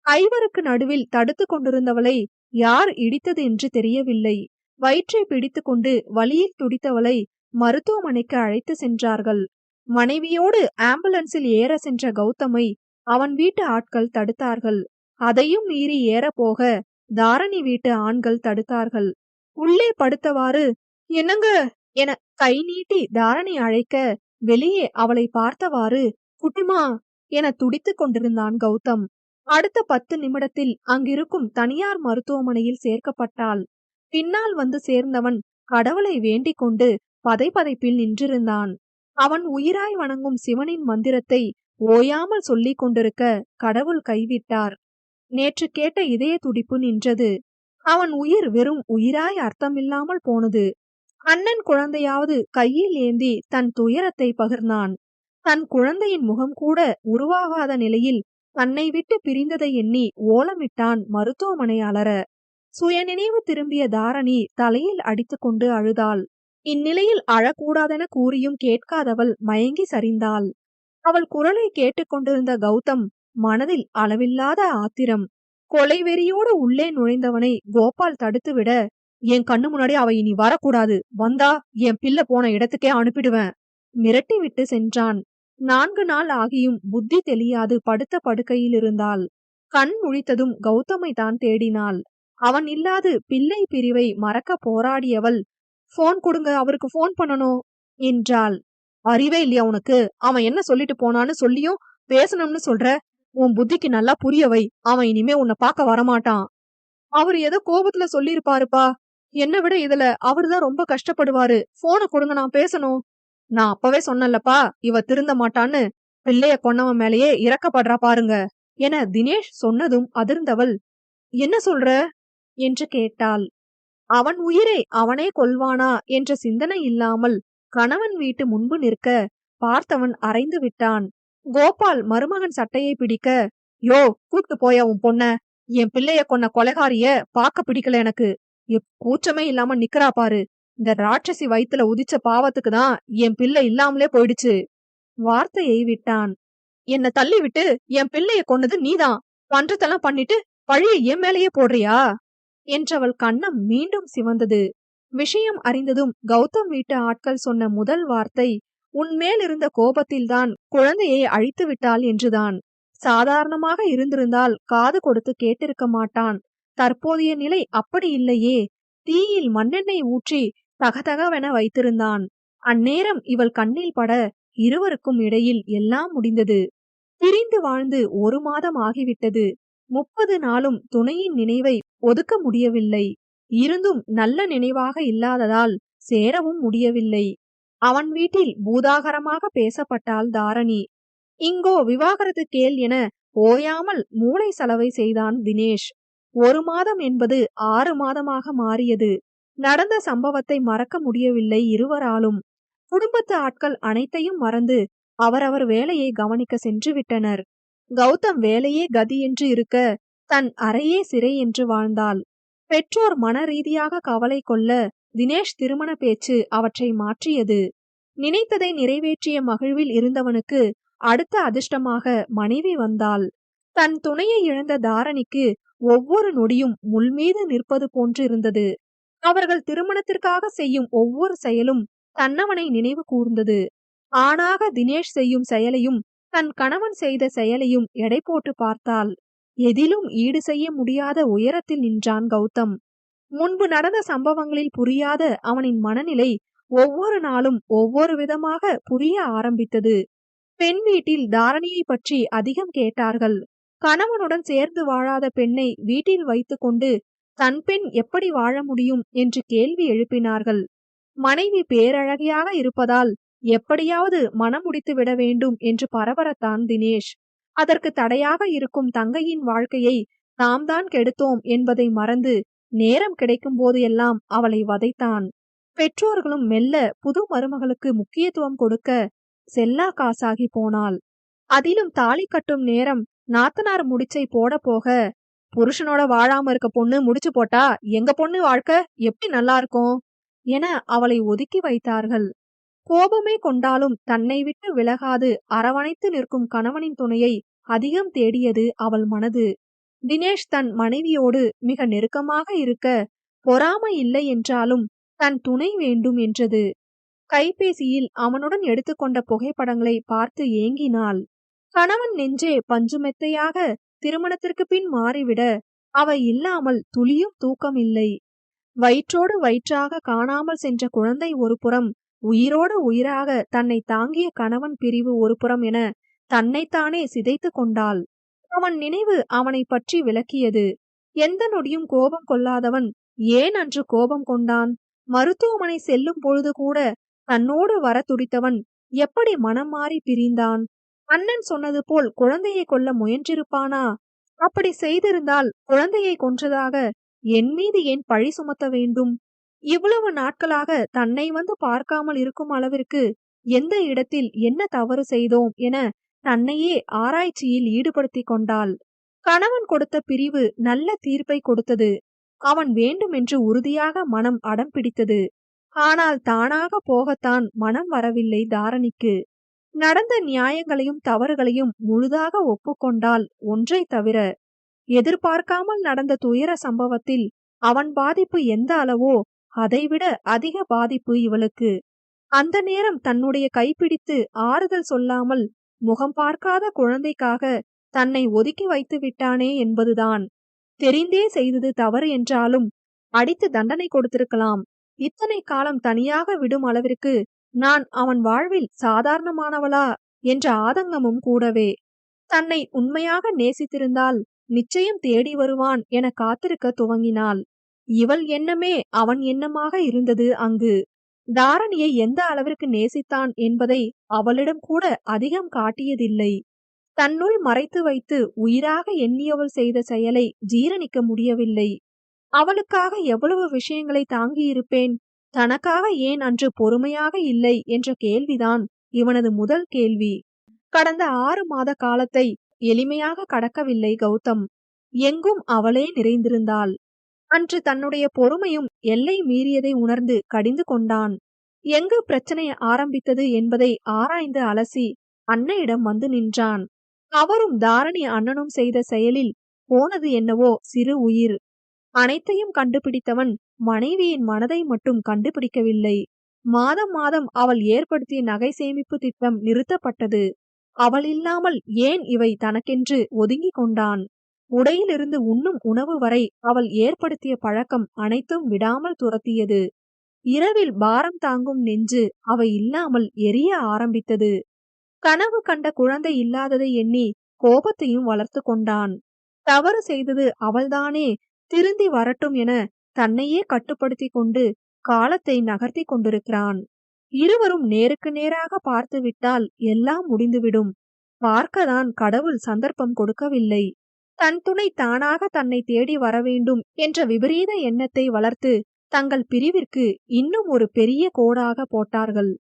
ஐவருக்கு நடுவில் தடுத்து கொண்டிருந்தவளை யார் இடித்தது என்று தெரியவில்லை. வயிற்றை பிடித்து கொண்டு வலியில் துடித்தவளை மருத்துவமனைக்கு அழைத்து சென்றார்கள். மனைவியோடு ஆம்புலன்ஸில் ஏற சென்ற கௌதமை அவன் வீட்டு ஆட்கள் தடுத்தார்கள். அதையும் மீறி ஏறப்போக தாரணி வீட்டு ஆண்கள் தடுத்தார்கள். உள்ளே படுத்தவாறு, என்னங்க என கை நீட்டி தாரணி அழைக்க, வெளியே அவளை பார்த்தவாறு, குட்டிமா என துடித்துக் கொண்டிருந்தான் கௌதம். அடுத்த 10 நிமிடத்தில் அங்கிருக்கும் தனியார் மருத்துவமனையில் சேர்க்கப்பட்டாள். பின்னால் வந்து சேர்ந்தவன் கடவுளை வேண்டிக் கொண்டு பதைபதைப்பில் நின்றிருந்தான். அவன் உயிராய் வணங்கும் சிவனின் மந்திரத்தை ஓயாமல் சொல்லிக் கொண்டிருக்க கடவுள் கைவிட்டார். நேற்று கேட்ட இதய துடிப்பு நின்றது. அவன் உயிர் வெறும் உயிராய் அர்த்தமில்லாமல் போனது. அண்ணன் குழந்தையாவது கையில் ஏந்தி தன் துயரத்தை பகிர்ந்தான். தன் குழந்தையின் முகம் கூட உருவாகாத நிலையில் தன்னை விட்டு பிரிந்ததை எண்ணி ஓலமிட்டான் மருத்துவமனை அலற. சுயநினைவு திரும்பிய தாரணி தலையில் அடித்துக்கொண்டு அழுதாள். இந்நிலையில் அழக்கூடாதென கூறியும் கேட்காதவள் மயங்கி சரிந்தாள். அவள் குரலை கேட்டுக்கொண்டிருந்த கௌதம் மனதில் அளவில்லாத ஆத்திரம். கொலைவெறியோடு உள்ளே நுழைந்தவனை கோபால் தடுத்துவிட, என் கண்ணு முன்னாடி அவ இனி வரக்கூடாது, வந்தா என் பிள்ளை போன இடத்துக்கே அனுப்பிடுவேன் மிரட்டி விட்டு சென்றான். 4 நாள் ஆகியும் புத்தி தெளியாது படுத்த படுக்கையில் இருந்தாள். கண் முழித்ததும் கௌதமை தான் தேடினாள். அவன் இல்லாது பிள்ளை பிரிவை மறக்க போராடியவள், போன் கொடுங்க, அவருக்கு போன் பண்ணணும் என்றாள். அறிவே இல்லையா உனக்கு? அவன் என்ன சொல்லிட்டு போனான்னு சொல்லியும் பேசணும்னு சொல்ற? உன் புத்திக்கு நல்லா புரிய வை. அவன் இனிமே உன்னை பார்க்க வரமாட்டான். அவர் ஏதோ கோபத்துல சொல்லிருப்பாருப்பா. என்னை விட இதுல அவர்தான் ரொம்ப கஷ்டப்படுவாரு. போனை கொடுங்க, நான் பேசணும். நான் அப்பவே சொன்னல்லப்பா, இவ திருந்த மாட்டான்னு. பிள்ளைய கொன்னவன் மேலேயே இறக்கப்படுறா பாருங்க என தினேஷ் சொன்னதும் அதிர்ந்தவள், என்ன சொல்ற என்று கேட்டாள். அவன் உயிரை அவனே கொல்வானா என்ற சிந்தனை இல்லாமல் கணவன் வீட்டு முன்பு நிற்க பார்த்தவன் அரைந்து விட்டான். கோபால் மருமகன் சட்டையை பிடிக்க, யோ கூட்டு போய உன் பொண்ண, என் பிள்ளைய கொன்ன கொலைகாரிய பாக்க பிடிக்கல எனக்கு. கூச்சமே இல்லாம நிக்கிறா பாரு. இந்த ராட்சசி வயித்துல உதிச்ச பாவத்துக்கு தான் என் பிள்ளை இல்லாமலே போயிடுச்சு. வார்த்தையை விட்டான். என்ன தள்ளி விட்டு என் பிள்ளைய கொன்னது நீதான். பண்றதெல்லாம் பண்ணிட்டு பழிய என் மேலேயே போடுறியா என்றவள் கண்ணம் மீண்டும் சிவந்தது. விஷயம் அறிந்ததும் கௌதம் வீட்டு ஆட்கள் சொன்ன முதல் வார்த்தை, உன்மேல் இருந்த கோபத்தில்தான் குழந்தையை அழித்து விட்டாள் என்றுதான். சாதாரணமாக இருந்திருந்தால் காது கொடுத்து கேட்டிருக்க மாட்டான். தற்போதைய நிலை அப்படி இல்லையே. தீயில் மண்ணெண்ணெய் ஊற்றி தகதகவென வைத்திருந்தான். அந்நேரம் இவள் கண்ணில் பட இருவருக்கும் இடையில் எல்லாம் முடிந்தது. பிரிந்து வாழ்ந்து 1 மாதம் ஆகிவிட்டது. 30 நாளும் துணையின் நினைவை ஒதுக்க முடியவில்லை. இருந்தும் நல்ல நினைவாக இல்லாததால் சேரவும் முடியவில்லை. அவன் வீட்டில் பூதாகரமாக பேசப்பட்டாள் தாரணி. இங்கோ விவாகரத்து கேள் என ஓயாமல் மூளை சலவை செய்தான் தினேஷ். 1 மாதம் என்பது 6 மாதமாக மாறியது. நடந்த சம்பவத்தை மறக்க முடியவில்லை இருவராலும். குடும்பத்து ஆட்கள் அனைத்தையும் மறந்து அவரவர் வேலையை கவனிக்க சென்று விட்டனர். கௌதம் வேலையே கதி என்று இருக்க, தன் அறையே சிறை என்று வாழ்ந்தாள். பெற்றோர் மன ரீதியாக கவலை கொள்ள தினேஷ் திருமண பேச்சு அவற்றை மாற்றியது. நினைத்ததை நிறைவேற்றிய மகிழ்வில் இருந்தவனுக்கு அடுத்த அதிர்ஷ்டமாக மனைவி வந்தாள். தன் துணையை இழந்த தாரணிக்கு ஒவ்வொரு நொடியும் முள்மீது நிற்பது போன்று இருந்தது. அவர்கள் திருமணத்திற்காக செய்யும் ஒவ்வொரு செயலும் தன்னவனை நினைவு கூர்ந்தது. ஆணாக தினேஷ் செய்யும் செயலையும் தன் கணவன் செய்த செயலையும் எடை போட்டு பார்த்தாள். எதிலும் ஈடு செய்ய முடியாத உயரத்தில் நின்றான் கௌதம். முன்பு நடந்த சம்பவங்களில் புரியாத அவனின் மனநிலை ஒவ்வொரு நாளும் ஒவ்வொரு விதமாக புரிய ஆரம்பித்தது. பெண் வீட்டில் தாரணியை பற்றி அதிகம் கேட்டார்கள். கணவனுடன் சேர்ந்து வாழாத பெண்ணை வீட்டில் வைத்துக்கொண்டு தன் பெண் எப்படி வாழ முடியும் என்று கேள்வி எழுப்பினார்கள். மனைவி பேரழகியாக இருப்பதால் எப்படியாவது மனம் முடித்து விட வேண்டும் என்று பரபரத்தான் தினேஷ். அதற்கு தடையாக இருக்கும் தங்கையின் வாழ்க்கையை தாம் தான் கெடுத்தோம் என்பதை மறந்து நேரம் கிடைக்கும் போது எல்லாம் அவளை வதைத்தான். பெற்றோர்களும் மெல்ல புது மருமகளுக்கு முக்கியத்துவம் கொடுக்க செல்லா காசாகி போனாள். அதிலும் தாலி கட்டும் நேரம் நாத்தனார் முடிச்சை போட போக, புருஷனோட வாழாம இருக்க பொண்ணு முடிச்சு போட்டா எங்க பொண்ணு வாழ்க்கை எப்படி நல்லா இருக்கும் என அவளை ஒதுக்கி வைத்தார்கள். கோபமே கொண்டாலும் தன்னை விட்டு விலகாது அரவணைத்து நிற்கும் கணவனின் துணையை அதிகம் தேடியது அவள் மனது. தினேஷ் தன் மனைவியோடு மிக நெருக்கமாக இருக்க பொறாமை இல்லை என்றாலும் தன் துணை வேண்டும் என்றது. கைபேசியில் அவனுடன் எடுத்துக்கொண்ட புகைப்படங்களை பார்த்து ஏங்கினாள். கணவன் நெஞ்சே பஞ்சுமெத்தையாக திருமணத்திற்கு பின் மாறிவிட அவ இல்லாமல் துளியும் தூக்கம் இல்லை. வயிற்றோடு வயிற்றாக காணாமல் சென்ற குழந்தை ஒரு புறம், உயிரோடு உயிராக தன்னை தாங்கிய கணவன் பிரிவு ஒரு புறம் என தன்னைத்தானே சிதைத்து கொண்டாள். அவன் நினைவு அவனை பற்றி விளக்கியது. எந்த நொடியும் கோபம் கொள்ளாதவன் ஏன் அன்று கோபம் கொண்டான்? மருத்துவமனை செல்லும் பொழுது கூட தன்னோடு வர துடித்தவன் எப்படி மனம் மாறி பிரிந்தான்? அண்ணன் சொன்னது போல் குழந்தையை கொல்ல முயன்றிருப்பானா? அப்படி செய்திருந்தால் குழந்தையை கொன்றதாக என் மீது ஏன் பழி சுமத்த வேண்டும்? இவ்வளவு நாட்களாக தன்னை வந்து பார்க்காமல் இருக்கும் அளவிற்கு எந்த இடத்தில் என்ன தவறு செய்தோம் என தன்னையே ஆராய்ச்சியில் ஈடுபடுத்தி கொண்டாள். கணவன் கொடுத்த பிரிவு நல்ல தீர்ப்பை கொடுத்தது. அவன் வேண்டுமென்று உறுதியாக மனம் அடம் பிடித்தது. ஆனால் தானாக போகத்தான் மனம் வரவில்லை தாரணிக்கு. நடந்த நியாயங்களையும் தவறுகளையும் முழுதாக ஒப்புக்கொண்டால் ஒன்றை தவிர. எதிர்பார்க்காமல் நடந்த துயர சம்பவத்தில் அவன் பாதிப்பு எந்த அளவோ அதைவிட அதிக பாதிப்பு இவளுக்கு. அந்த நேரம் தன்னுடைய கைப்பிடித்து ஆறுதல் சொல்லாமல் முகம் பார்க்காத குழந்தைக்காக தன்னை ஒதுக்கி வைத்து விட்டானே என்பதுதான். தெரிந்தே செய்தது தவறு என்றாலும் அடித்து தண்டனை கொடுத்திருக்கலாம். இத்தனை காலம் தனியாக விடும் அளவிற்கு நான் அவன் வாழ்வில் சாதாரணமானவளா என்ற ஆதங்கமும் கூடவே. தன்னை உண்மையாக நேசித்திருந்தால் நிச்சயம் தேடி வருவான் என காத்திருக்க துவங்கினாள். இவள் எண்ணமே அவன் எண்ணமாக இருந்தது அங்கு. தாரணியை எந்த அளவிற்கு நேசித்தான் என்பதை அவளிடம் கூட அதிகம் காட்டியதில்லை. தன்னுள் மறைத்து வைத்து உயிராக எண்ணியவள் செய்த செயலை ஜீரணிக்க முடியவில்லை. அவளுக்காக எவ்வளவு விஷயங்களை தாங்கியிருப்பேன், தனக்காக ஏன் அன்று பொறுமையாக இல்லை என்ற கேள்விதான் இவனது முதல் கேள்வி. கடந்த 6 மாத காலத்தை எளிமையாக கடக்கவில்லை கௌதம். எங்கும் அவளே நிறைந்திருந்தாள். அன்று தன்னுடைய பொறுமையும் எல்லை மீறியதை உணர்ந்து கடிந்து கொண்டான். எங்கு பிரச்சனை ஆரம்பித்தது என்பதை ஆராய்ந்து அலசி அன்னையிடம் வந்து நின்றான். அவரும் தாரணி அண்ணனும் செய்த செயலில் போனது என்னவோ சிறு உயிர். அனைத்தையும் கண்டுபிடித்தவன் மனைவியின் மனதை மட்டும் கண்டுபிடிக்கவில்லை. மாதம் மாதம் அவள் ஏற்படுத்திய நகை சேமிப்பு திட்டம் நிறுத்தப்பட்டது. அவள் இல்லாமல் ஏன் இவை தனக்கென்று ஒதுங்கி கொண்டான். உடையிலிருந்து உண்ணும் உணவு வரை அவள் ஏற்படுத்திய பழக்கம் அனைத்தும் விடாமல் துரத்தியது. இரவில் பாரம் தாங்கும் நெஞ்சு அவை இல்லாமல் எரிய ஆரம்பித்தது. கனவு கண்ட குழந்தை இல்லாததை எண்ணி கோபத்தையும் வளர்த்து கொண்டான். தவறு செய்தது அவள்தானே, திருந்தி வரட்டும் என தன்னையே கட்டுப்படுத்தி கொண்டு காலத்தை நகர்த்தி கொண்டிருக்கிறான். இருவரும் நேருக்கு நேராக பார்த்து விட்டால் எல்லாம் முடிந்துவிடும். பார்க்கதான் கடவுள் சந்தர்ப்பம் கொடுக்கவில்லை. தன் துணை தானாக தன்னை தேடி வரவேண்டும் என்ற விபரீத எண்ணத்தை வளர்த்து தங்கள் பிரிவிற்கு இன்னும் ஒரு பெரிய கோடாக போட்டார்கள்.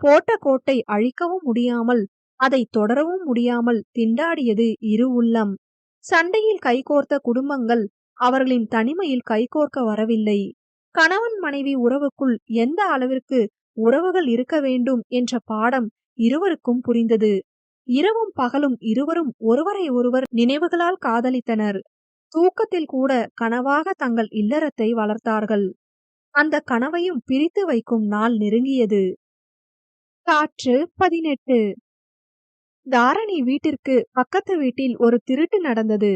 போட்ட கோட்டை அழிக்கவும் முடியாமல் அதை தொடரவும் முடியாமல் திண்டாடியது இரு உள்ளம். சண்டையில் கைகோர்த்த குடும்பங்கள் அவர்களின் தனிமையில் கைகோர்க்க வரவில்லை. கணவன் மனைவி உறவுக்குள் எந்த அளவிற்கு உறவுகள் இருக்க வேண்டும் என்ற பாடம் இருவருக்கும் புரிந்தது. இரவும் பகலும் இருவரும் ஒருவரை ஒருவர் நினைவுகளால் காதலித்தனர். தூக்கத்தில் கூட கனவாக தங்கள் இல்லறத்தை வளர்த்தார்கள். அந்த கனவையும் பிரித்து வைக்கும் நாள் நெருங்கியது. காற்று 18. தாரணி வீட்டிற்கு பக்கத்து வீட்டில் ஒரு திருட்டு நடந்தது.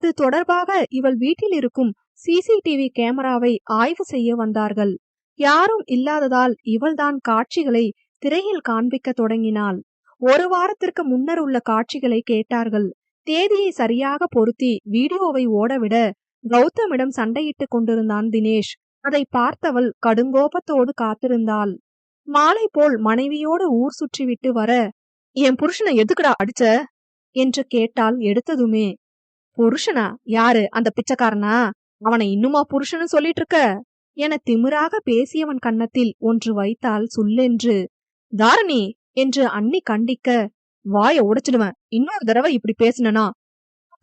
இது தொடர்பாக இவள் வீட்டில் இருக்கும் சிசிடிவி கேமராவை ஆய்வு செய்ய வந்தார்கள். யாரும் இல்லாததால் இவள்தான் காட்சிகளை திரையில் காண்பிக்க தொடங்கினாள். 1 வாரத்திற்கு முன்னர் உள்ள காட்சிகளை கேட்டார்கள். தேதியை சரியாக பொருத்தி வீடியோவை ஓடவிட கௌதமிடம் சண்டையிட்டு கொண்டிருந்தான் தினேஷ். அதை பார்த்தவள் கடுங்கோபத்தோடு காத்திருந்தாள். மாலை போல் மனைவியோடு ஊர் சுற்றிவிட்டு வர, என் புருஷனை எதுக்குடா அடிச்ச என்று கேட்டால் எடுத்ததுமே. புருஷனா? யாரு, அந்த பிச்சைக்காரனா? அவனை இன்னுமா புருஷன்னு சொல்லிட்டு இருக்க என திமிராக பேசியவன் கன்னத்தில் ஒன்று வைத்தால் சுல்லென்று. தாரணி, என்று அண்ணி கண்டிக்க, வாய உடைச்சிடுவேன், இன்னொரு தடவை இப்படி பேசுனனா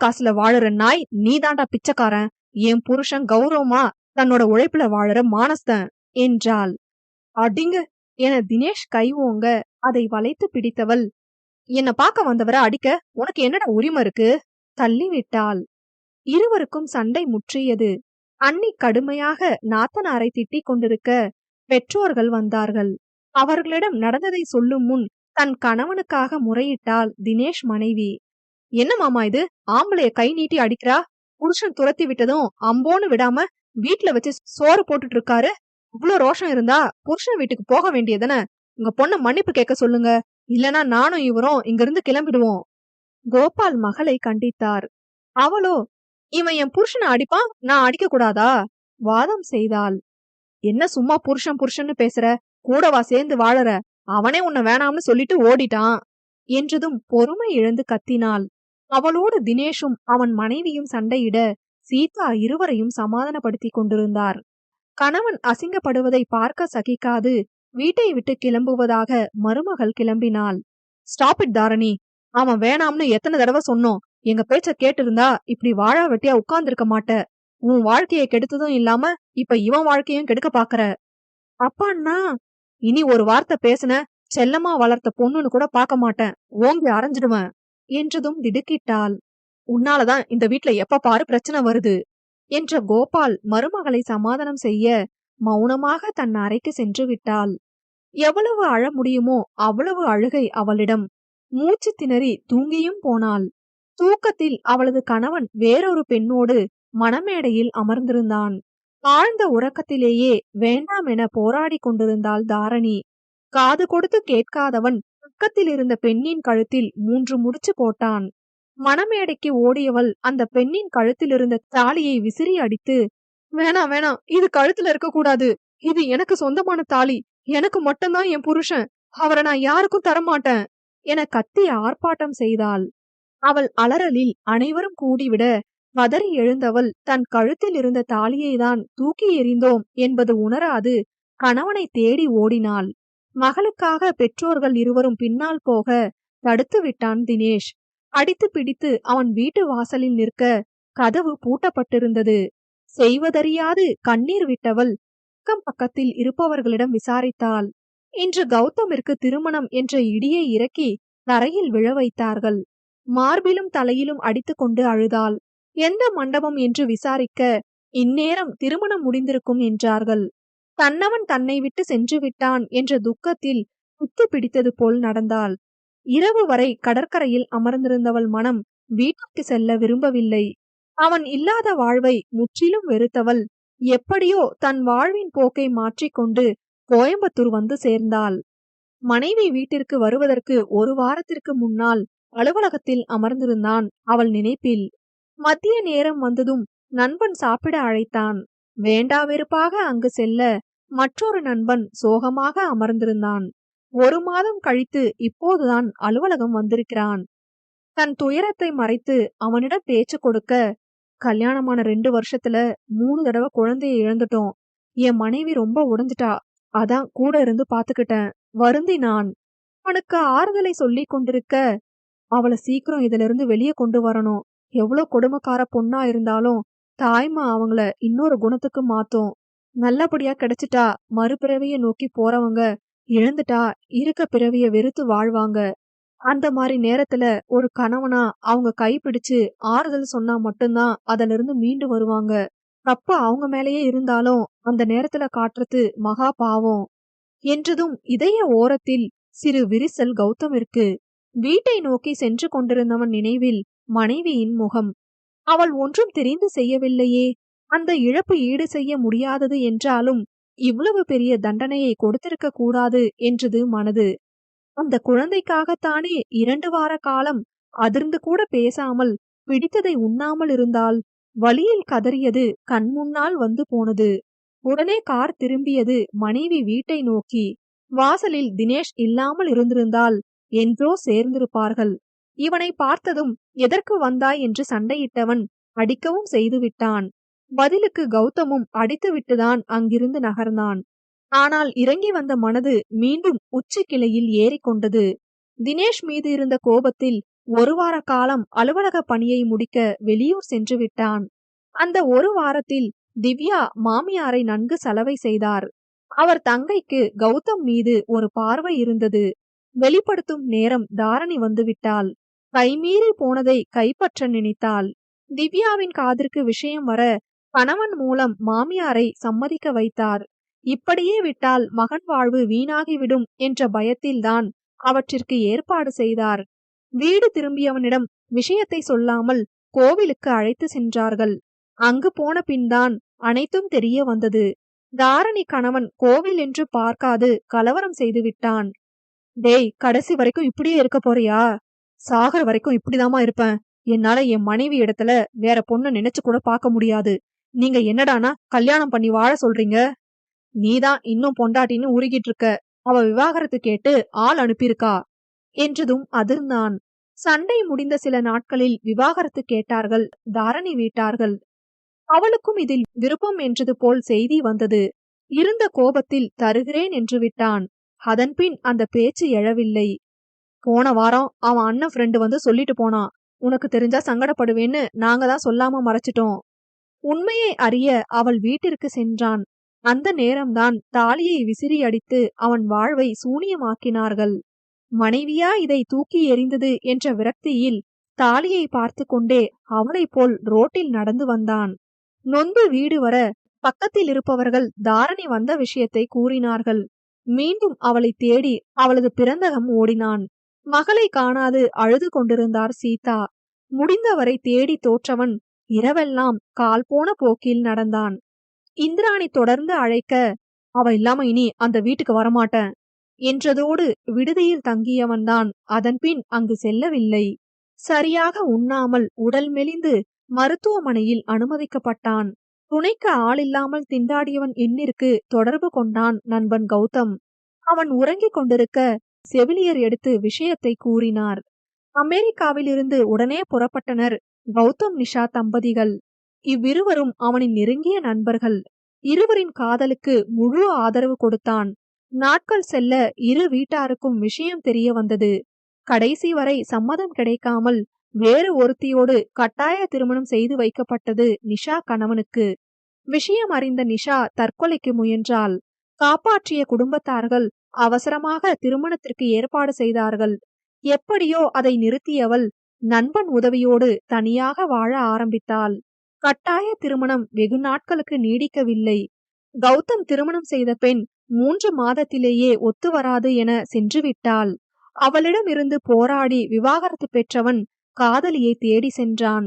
காசுல வாழற நாய் நீ தாண்டா பிச்சைக்காரன், என் புருஷன் கௌரவமா தன்னோட உழைப்புல வாழற மானஸ்தன் என்றாள். அடிங்க என தினேஷ் கை ஓங்க அதை வளைத்து பிடித்தவள், என்ன பார்க்க வந்தவரை அடிக்க உனக்கு என்னடா உரிமை இருக்கு? தள்ளிவிட்டாள். இருவருக்கும் சண்டை முற்றியது. அண்ணி கடுமையாக நாத்தனாரை திட்டிக் கொண்டிருக்க பெற்றோர்கள் வந்தார்கள். அவர்களிடம் நடந்ததை சொல்லும் முன் தன் கணவனுக்காக முறையிட்டாள் தினேஷ் மனைவி. என்ன மாமா இது, ஆம்பளைய கை நீட்டி அடிக்கிறா? புருஷன் துரத்தி விட்டதும் அம்போன்னு விடாம வீட்டுல வச்சு சோறு போட்டுட்டு இருக்காரு. இவ்ளோ ரோஷம் இருந்தா புருஷன் வீட்டுக்கு போக வேண்டியதான? உங்க பொண்ண மன்னிப்பு கேட்க சொல்லுங்க, இல்லனா நானும் இவரும் இங்கிருந்து கிளம்பிடுவோம். கோபால் மகளை கண்டித்தார். அவளோ, இவன் என் புருஷனை அடிப்பான், நான் அடிக்க கூடாதா? வாதம் செய்தாள். என்ன சும்மா புருஷன் புருஷன்னு பேசுற? கூடவா சேர்ந்து வாழற? அவனே உன்னை வேணாம்னு சொல்லிட்டு ஓடிட்டான் என்றதும் பொறுமை இழந்து கத்தினாள். அவளோடு தினேஷும் அவன் மனைவியும் சண்டையிட சீதா இருவரையும் சமாதானப்படுத்தி கொண்டிருந்தார். கணவன் அசிங்கப்படுவதை பார்க்க சகிக்காது வீட்டை விட்டு கிளம்புவதாக மருமகள் கிளம்பினாள். ஸ்டாப் இட் தாரணி, அவன் வேணாம்னு எத்தனை தடவை சொன்னோம். எங்க பேச்ச கேட்டு இருந்தா இப்படி வாழா வெட்டியா உட்கார்ந்துருக்க மாட்ட. உன் வாழ்க்கைய கெடுத்ததும் இல்லாம இப்ப இவன் வாழ்க்கையும் கெடுக்க பாக்குற. அப்பான்னா, இனி ஒரு வார்த்தை பேசுன, செல்லமா வளர்த்த பொண்ணுன்னு கூட பாக்க மாட்டேன், ஓங்கி அரைஞ்சிடுவேன் என்றதும் திடுக்கிட்டாள். உன்னாலதான் இந்த வீட்ல எப்ப பாரு பிரச்சனை வருது என்ற கோபால் மருமகளை சமாதானம் செய்ய மௌனமாக தன் அறைக்கு சென்று விட்டாள். எவ்வளவு அழ முடியுமோ அவ்வளவு அழுகை அவளிடம். மூச்சு திணறி தூங்கியும் போனாள். தூக்கத்தில் அவளது கணவன் வேறொரு பெண்ணோடு மணமேடையில் அமர்ந்திருந்தான். ஆழ்ந்த உறக்கத்திலேயே வேண்டாம் என போராடி கொண்டிருந்தாள் தாரணி. காது கொடுத்து கேட்காதவன் பக்கத்தில் இருந்த பெண்ணின் கழுத்தில் 3 முடிச்சு போட்டான். மணமேடைக்கு ஓடியவள் அந்த பெண்ணின் கழுத்தில் இருந்த தாலியை விசிறி அடித்து, வேணாம் வேணாம், இது கழுத்துல இருக்க கூடாது, இது எனக்கு சொந்தமான தாலி, எனக்கு மட்டும்தான் என் புருஷன், அவரை நான் யாருக்கும் தரமாட்டேன் என கத்தி ஆர்ப்பாட்டம் செய்தாள். அவள் அலறலில் அனைவரும் கூடிவிட பதறி எழுந்தவள் தன் கழுத்தில் இருந்த தாலியை தான் தூக்கி எறிந்தோம் என்பது உணராது கணவனை தேடி ஓடினாள். மகளுக்காக பெற்றோர்கள் இருவரும் பின்னால் போக தடுத்து விட்டான் தினேஷ். அடித்து பிடித்து அவன் வீட்டு வாசலில் நிற்க கதவு பூட்டப்பட்டிருந்தது. செய்வதறியாது கண்ணீர் விட்டவள் அக்கம் பக்கத்தில் இருப்பவர்களிடம் விசாரித்தாள். இன்று கௌதமிற்கு திருமணம் என்ற இடியை இறக்கி தரையில் விழ வைத்தார்கள். மார்பிலும் தலையிலும் அடித்துக் கொண்டு அழுதாள். எந்த மண்டபம் என்று விசாரிக்க இந்நேரம் திருமணம் முடிந்திருக்கும் என்றார்கள். தன்னவன் தன்னை விட்டு சென்று விட்டான் என்ற துக்கத்தில் குத்தி பிடித்தது போல் நடந்தாள். இரவு வரை கடற்கரையில் அமர்ந்திருந்தவள் மனம் வீட்டுக்கு செல்ல விரும்பவில்லை. அவன் இல்லாத வாழ்வை முற்றிலும் வெறுத்தவள் எப்படியோ தன் வாழ்வின் போக்கை மாற்றிக்கொண்டு கோயம்புத்தூர் வந்து சேர்ந்தாள். மனைவி வீட்டிற்கு வருவதற்கு 1 வாரத்திற்கு முன்னால் அலுவலகத்தில் அமர்ந்திருந்தான் அவள் நினைப்பில். மதிய நேரம் வந்ததும் நண்பன் சாப்பிட அழைத்தான். வேண்டா வெறுப்பாக அங்கு செல்ல மற்றொரு நண்பன் சோகமாக அமர்ந்திருந்தான். 1 மாதம் கழித்து இப்போதுதான் அலுவலகம் வந்திருக்கிறான். தன் துயரத்தை மறைத்து அவனிடம் பேச்சு கொடுக்க, கல்யாணமான 2 வருஷத்துல 3 தடவை குழந்தைய இழந்துட்டோம். என் மனைவி ரொம்ப உடைஞ்சிட்டா, அதான் கூட இருந்து பாத்துக்கிட்டேன் வருந்தினான். அவனுக்கு ஆறுதலை சொல்லி கொண்டிருக்க, அவளை சீக்கிரம் இதுல இருந்து வெளியே கொண்டு வரணும். எவ்வளவு கொடுமைக்கார பொண்ணா இருந்தாலும் தாய்மா அவங்கள இன்னொரு குணத்துக்கு மாத்தும். நல்லபடியா கிடைச்சிட்டா மறுபிறவிய நோக்கி போறவங்க இழந்துட்டா இருக்க பிறவிய வெறுத்து வாழ்வாங்க. அந்த மாதிரி நேரத்துல ஒரு கணவனா அவங்க கைப்பிடிச்சு ஆறுதல் சொன்னா மட்டும்தான் அதுல இருந்து மீண்டு வருவாங்க. தப்பு அவங்க மேலேயே இருந்தாலும் அந்த நேரத்துல காட்டுறது மகா பாவம் என்றதும் இதய ஓரத்தில் சிறு விரிசல் கௌதமிற்கு. வீட்டை நோக்கி சென்று கொண்டிருந்தவன் நினைவில் மனைவியின் முகம். அவள் ஒன்றும் தெரிந்து செய்யவில்லையே. அந்த இழப்பு ஈடு செய்ய முடியாதது என்றாலும் இவ்வளவு பெரிய தண்டனையை கொடுத்திருக்க கூடாது என்றது மனது. அந்த குழந்தைக்காகத்தானே 2 வார காலம் அதிர்ந்து கூட பேசாமல் பிடித்ததை உண்ணாமல் இருந்தால். வலியில் கதறியது கண் முன்னால் வந்து போனது. உடனே கார் திரும்பியது மனைவி வீட்டை நோக்கி. வாசலில் தினேஷ் இல்லாமல் இருந்திருந்தால் என்றோ சேர்ந்திருப்பார்கள். இவனை பார்த்ததும் எதற்கு வந்தாய் என்று சண்டையிட்டவன் அடிக்கவும் செய்து விட்டான். பதிலுக்கு கௌதமும் அடித்துவிட்டுதான் அங்கிருந்து நகர்ந்தான். ஆனால் இறங்கி வந்த மனது மீண்டும் உச்சி கிளையில் ஏறிக்கொண்டது. தினேஷ் மீது இருந்த கோபத்தில் ஒரு வார காலம் அலுவலக பணியை முடிக்க வெளியூர் சென்று விட்டான். அந்த ஒரு வாரத்தில் திவ்யா மாமியாரை நன்கு சலவை செய்தார். அவர் தங்கைக்கு கௌதம் மீது ஒரு பார்வை இருந்தது. வெளிப்படுத்தும் நேரம் தாரணி வந்துவிட்டாள். கைமீறி போனதை கைப்பற்ற நினைத்தாள். திவ்யாவின் காதிற்கு விஷயம் வர கணவன் மூலம் மாமியாரை சம்மதிக்க வைத்தார். இப்படியே விட்டால் மகன் வாழ்வு வீணாகிவிடும் என்ற பயத்தில்தான் அவற்றிற்கு ஏற்பாடு செய்தார். வீடு திரும்பியவனிடம் விஷயத்தை சொல்லாமல் கோவிலுக்கு அழைத்து சென்றார்கள். அங்கு போன பின்தான் அனைத்தும் தெரிய வந்தது. தாரணி கணவன் கோவில் என்று பார்க்காது கலவரம் செய்து விட்டான். டேய், கடைசி வரைக்கும் இப்படியே இருக்க போறியா? சாகர வரைக்கும் இப்படிதாமா இருப்பேன். என்னால என் மனைவி இடத்துல வேற பொண்ணு நினைச்சு கூட பார்க்க முடியாது. நீங்க என்னடானா கல்யாணம் பண்ணி வாழ சொல்றீங்க? நீதான் இன்னும் பொண்டாட்டின்னு உருகிட்டு இருக்க. அவ விவாகரத்து கேட்டு ஆள் அனுப்பியிருக்கா என்றதும் அதிர்ந்தான். சண்டை முடிந்த சில நாட்களில் விவாகரத்து கேட்டார்கள் தாரணி வீட்டார்கள். அவளுக்கும் இதில் விருப்பம் என்றது போல் செய்தி வந்தது. இருந்த கோபத்தில் தருகிறேன் என்று விட்டான். அதன்பின் அந்த பேச்சு எழவில்லை. போன வாரம் அவன் அண்ணன் ஃப்ரெண்டு வந்து சொல்லிட்டு போனான். உனக்கு தெரிஞ்சா சங்கடப்படுவேன்னு நாங்க தான் சொல்லாம மறைச்சிட்டோம். உண்மையை அறிய அவள் வீட்டிற்கு சென்றான். அந்த நேரம்தான் தாலியை விசிறி அடித்து அவன் வாழ்வை சூனியமாக்கினார்கள். மனைவியா இதை தூக்கி எறிந்தது என்ற விரக்தியில் தாலியை பார்த்து கொண்டே அவளை போல் ரோட்டில் நடந்து வந்தான். நொந்து வீடு வர பக்கத்தில் இருப்பவர்கள் தாரணி வந்த விஷயத்தை கூறினார்கள். மீண்டும் அவளை தேடி அவளது பிறந்தகம் ஓடினான். மகளை காணாது அழுது கொண்டிருந்தார் சீதா. முடிந்தவரை தேடி தோற்றவன் இரவெல்லாம் கால் போன போக்கில் நடந்தான். இந்திராணி தொடர்ந்து அழைக்க, அவ இல்லாம இனி அந்த வீட்டுக்கு வரமாட்டேன் என்றதோடு விடுதியில் தங்கியவன்தான் அதன்பின் அங்கு செல்லவில்லை. சரியாக உண்ணாமல் உடல் மெலிந்து மருத்துவமனையில் அனுமதிக்கப்பட்டான். துணைக்கு ஆளில்லாமல் திண்டாடியவன் எண்ணிற்கு தொடர்பு கொண்டான் நண்பன் கௌதம். அவன் உறங்கிக் கொண்டிருக்க செவிலியர் எடுத்து விஷயத்தை கூறினார். அமெரிக்காவில் இருந்து உடனே புறப்பட்டனர் கௌதம் நிஷா தம்பதிகள். இவ்விருவரும் அவனின் நெருங்கிய நண்பர்கள். இருவரின் காதலுக்கு முழு ஆதரவு கொடுத்தான். நாட்கள் செல்ல இரு வீட்டாருக்கும் விஷயம் தெரிய வந்தது. கடைசி வரை சம்மதம் கிடைக்காமல் வேறு ஒருத்தியோடு கட்டாய திருமணம் செய்து வைக்கப்பட்டது நிஷா கணவனுக்கு. விஷயம் அறிந்த நிஷா தற்கொலைக்கு முயன்றாள். காப்பாற்றிய குடும்பத்தார்கள் அவசரமாக திருமணத்திற்கு ஏற்பாடு செய்தார்கள். எப்படியோ அதை நிறுத்தியவள் நண்பன் உதவியோடு தனியாக வாழ ஆரம்பித்தாள். கட்டாய திருமணம் வெகு நாட்களுக்கு நீடிக்கவில்லை. கௌதம் திருமணம் செய்த பெண் 3 மாதத்திலேயே ஒத்து வராது என சென்றுவிட்டாள். அவளிடம் இருந்து போராடி விவாகரத்து பெற்றவன் காதலியை தேடி சென்றான்.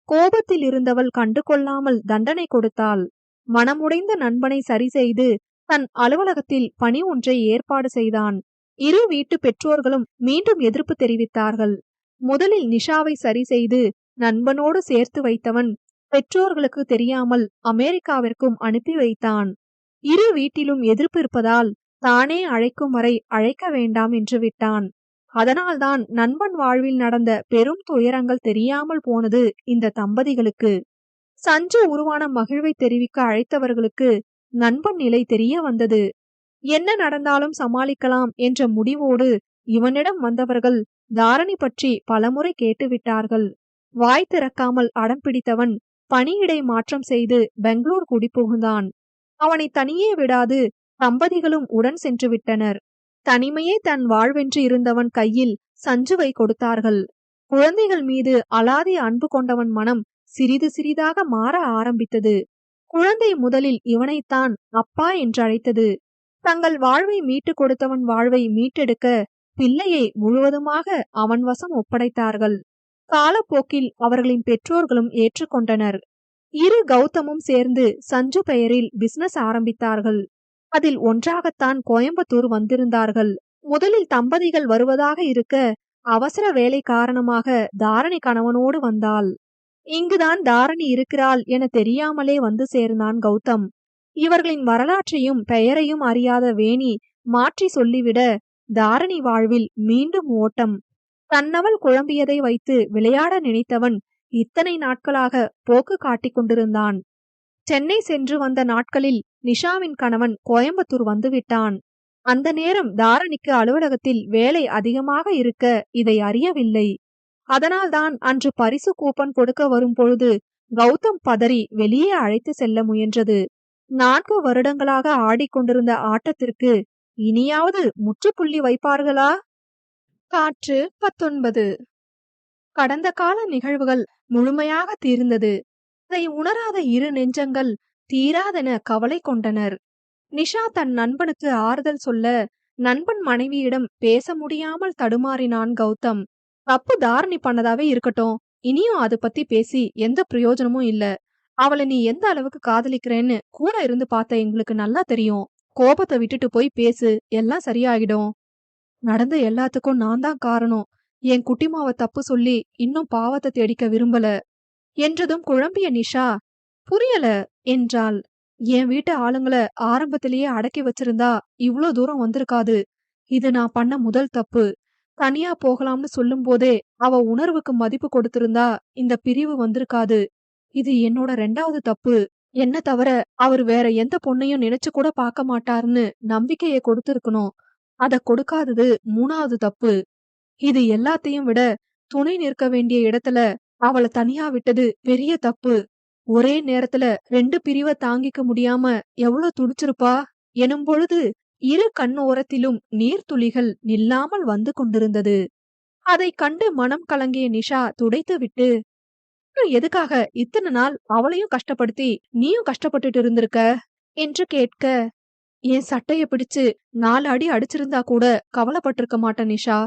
கோபத்தில் இருந்தவள் கண்டு கொள்ளாமல் தண்டனை கொடுத்தாள். மனமுடைந்த நண்பனை சரி செய்து தன் அலுவலகத்தில் பணி ஒன்றை ஏற்பாடு செய்தான். இரு வீட்டு பெற்றோர்களும் மீண்டும் எதிர்ப்பு தெரிவித்தார்கள். முதலில் நிஷாவை சரி செய்து நண்பனோடு சேர்த்து வைத்தவன் பெற்றோர்களுக்கு தெரியாமல் அமெரிக்காவிற்கும் அனுப்பி வைத்தான். இரு வீட்டிலும் எதிர்ப்பு இருப்பதால் தானே அழைக்கும் வரை அழைக்க வேண்டாம் என்று விட்டான். அதனால்தான் நண்பன் வாழ்வில் நடந்த பெரும் துயரங்கள் தெரியாமல் போனது இந்த தம்பதிகளுக்கு. சஞ்சு உருவான மகிழ்வை தெரிவிக்க அழைத்தவர்களுக்கு நண்பன் நிலை தெரிய வந்தது. என்ன நடந்தாலும் சமாளிக்கலாம் என்ற முடிவோடு இவனிடம் வந்தவர்கள் தாரணி பற்றி பலமுறை கேட்டுவிட்டார்கள். வாய் திறக்காமல் அடம் பிடித்தவன் பணியிடை மாற்றம் செய்து பெங்களூர் குடிபுகுந்தான். அவனை தனியே விடாது தம்பதிகளும் உடன் சென்று விட்டனர். தனிமையே தன் வாழ்வென்று இருந்தவன் கையில் சஞ்சுவை கொடுத்தார்கள். குழந்தைகள் மீது அலாதி அன்பு கொண்டவன் மனம் சிறிது சிறிதாக மாற ஆரம்பித்தது. குழந்தை முதலில் இவனைத்தான் அப்பா என்று அழைத்தது. தங்கள் வாழ்வை மீட்டு கொடுத்தவன் வாழ்வை மீட்டெடுக்க பிள்ளையை முழுவதுமாக அவன் வசம் ஒப்படைத்தார்கள். காலப்போக்கில் அவர்களின் பெற்றோர்களும் ஏற்றுக்கொண்டனர். இரு கௌதமும் சேர்ந்து சஞ்சு பெயரில் பிசினஸ் ஆரம்பித்தார்கள். அதில் ஒன்றாகத்தான் கோயம்புத்தூர் வந்திருந்தார்கள். முதலில் தம்பதிகள் வருவதாக இருக்க அவசர வேலை காரணமாக தாரணி கணவனோடு வந்தாள். இங்குதான் தாரணி இருக்கிறாள் என தெரியாமலே வந்து சேர்ந்தான் கௌதம். இவர்களின் வரலாற்றையும் பெயரையும் அறியாத வேணி மாற்றி சொல்லிவிட தாரணி வாழ்வில் மீண்டும் ஓட்டம். தன்னவள் குழம்பியதை வைத்து விளையாட நினைத்தவன் இத்தனை நாட்களாக போக்கு காட்டிக் கொண்டிருந்தான். சென்னை சென்று வந்த நாட்களில் நிஷாவின் கணவன் கோயம்புத்தூர் வந்துவிட்டான். அந்த நேரம் தாரணிக்கு அலுவலகத்தில் வேலை அதிகமாக இருக்க இதை அறியவில்லை. அதனால்தான் அன்று பரிசு கூப்பன் கொடுக்க வரும் பொழுது கௌதம் பதறி வெளியே அழைத்து செல்ல முயன்றது. 4 வருடங்களாக ஆடிக்கொண்டிருந்த ஆட்டத்திற்கு இனியாவது முற்றுப்புள்ளி வைப்பார்களா? காற்று 19. கடந்த கால நிகழ்வுகள் முழுமையாக தீர்ந்தது. அதை உணராத இரு நெஞ்சங்கள் தீராதென கவலை கொண்டனர். நிஷா தன் நண்பனுக்கு ஆறுதல் சொல்ல நண்பன் மனைவியிடம் பேச முடியாமல் தடுமாறினான் கௌதம். தப்பு தாரணி பண்ணதாவே இருக்கட்டும், இனியும் அதை பத்தி பேசி எந்த பிரயோஜனமும் இல்ல. அவளை நீ எந்த அளவுக்கு காதலிக்கிறேன்னு கூட இருந்து பார்த்த எங்களுக்கு நல்லா தெரியும். கோபத்தை விட்டுட்டு போய் பேசு, எல்லாம் சரியாயிடும். நடந்த எல்லாத்துக்கும் நான் தான் காரணம். என் குட்டிமாவ தப்பு சொல்லி இன்னும் பாவத்தை தேடிக்க விரும்பல என்றதும் குழம்பிய நிஷா, புரியல என்றாள். என் வீட்டு ஆளுங்கள ஆரம்பத்திலேயே அடக்கி வச்சிருந்தா இவ்ளோ தூரம் வந்திருக்காது. இது நான் பண்ண முதல் தப்பு. தனியா போகலாம்னு சொல்லும் போதே அவ உணர்வுக்கு மதிப்பு கொடுத்திருந்தா இந்த பிரிவு வந்திருக்காது. இது என்னோட 2வது தப்பு. என்ன தவிர அவர் வேற எந்த பொண்ணையும் நினைச்சு கூட பார்க்க மாட்டாருன்னு நம்பிக்கையை கொடுத்திருக்கணும். அத கொடுக்காதது 3வது தப்பு. இது எல்லாத்தையும் விட துணை நிற்க வேண்டிய இடத்துல அவளை தனியா விட்டது பெரிய தப்பு. ஒரே நேரத்துல 2 பிரிவை தாங்கிக்க முடியாம எவ்வளவு துடிச்சிருப்பா எனும் பொழுது இரு கண் ஓரத்திலும் நீர்த்துளிகள் நில்லாமல் வந்து கொண்டிருந்தது. அதை கண்டு மனம் கலங்கிய நிஷா துடைத்து விட்டு, "அப்புறம் எதுக்காக இத்தனை நாள் அவளையும் கஷ்டப்படுத்தி நீயும் கஷ்டப்பட்டுட்டு இருந்திருக்க?" என்று கேட்க, என் சட்டைய பிடிச்சு 4 அடி அடிச்சிருந்தா கூட கவலைப்பட்டிருக்க மாட்டேன் நிஷா.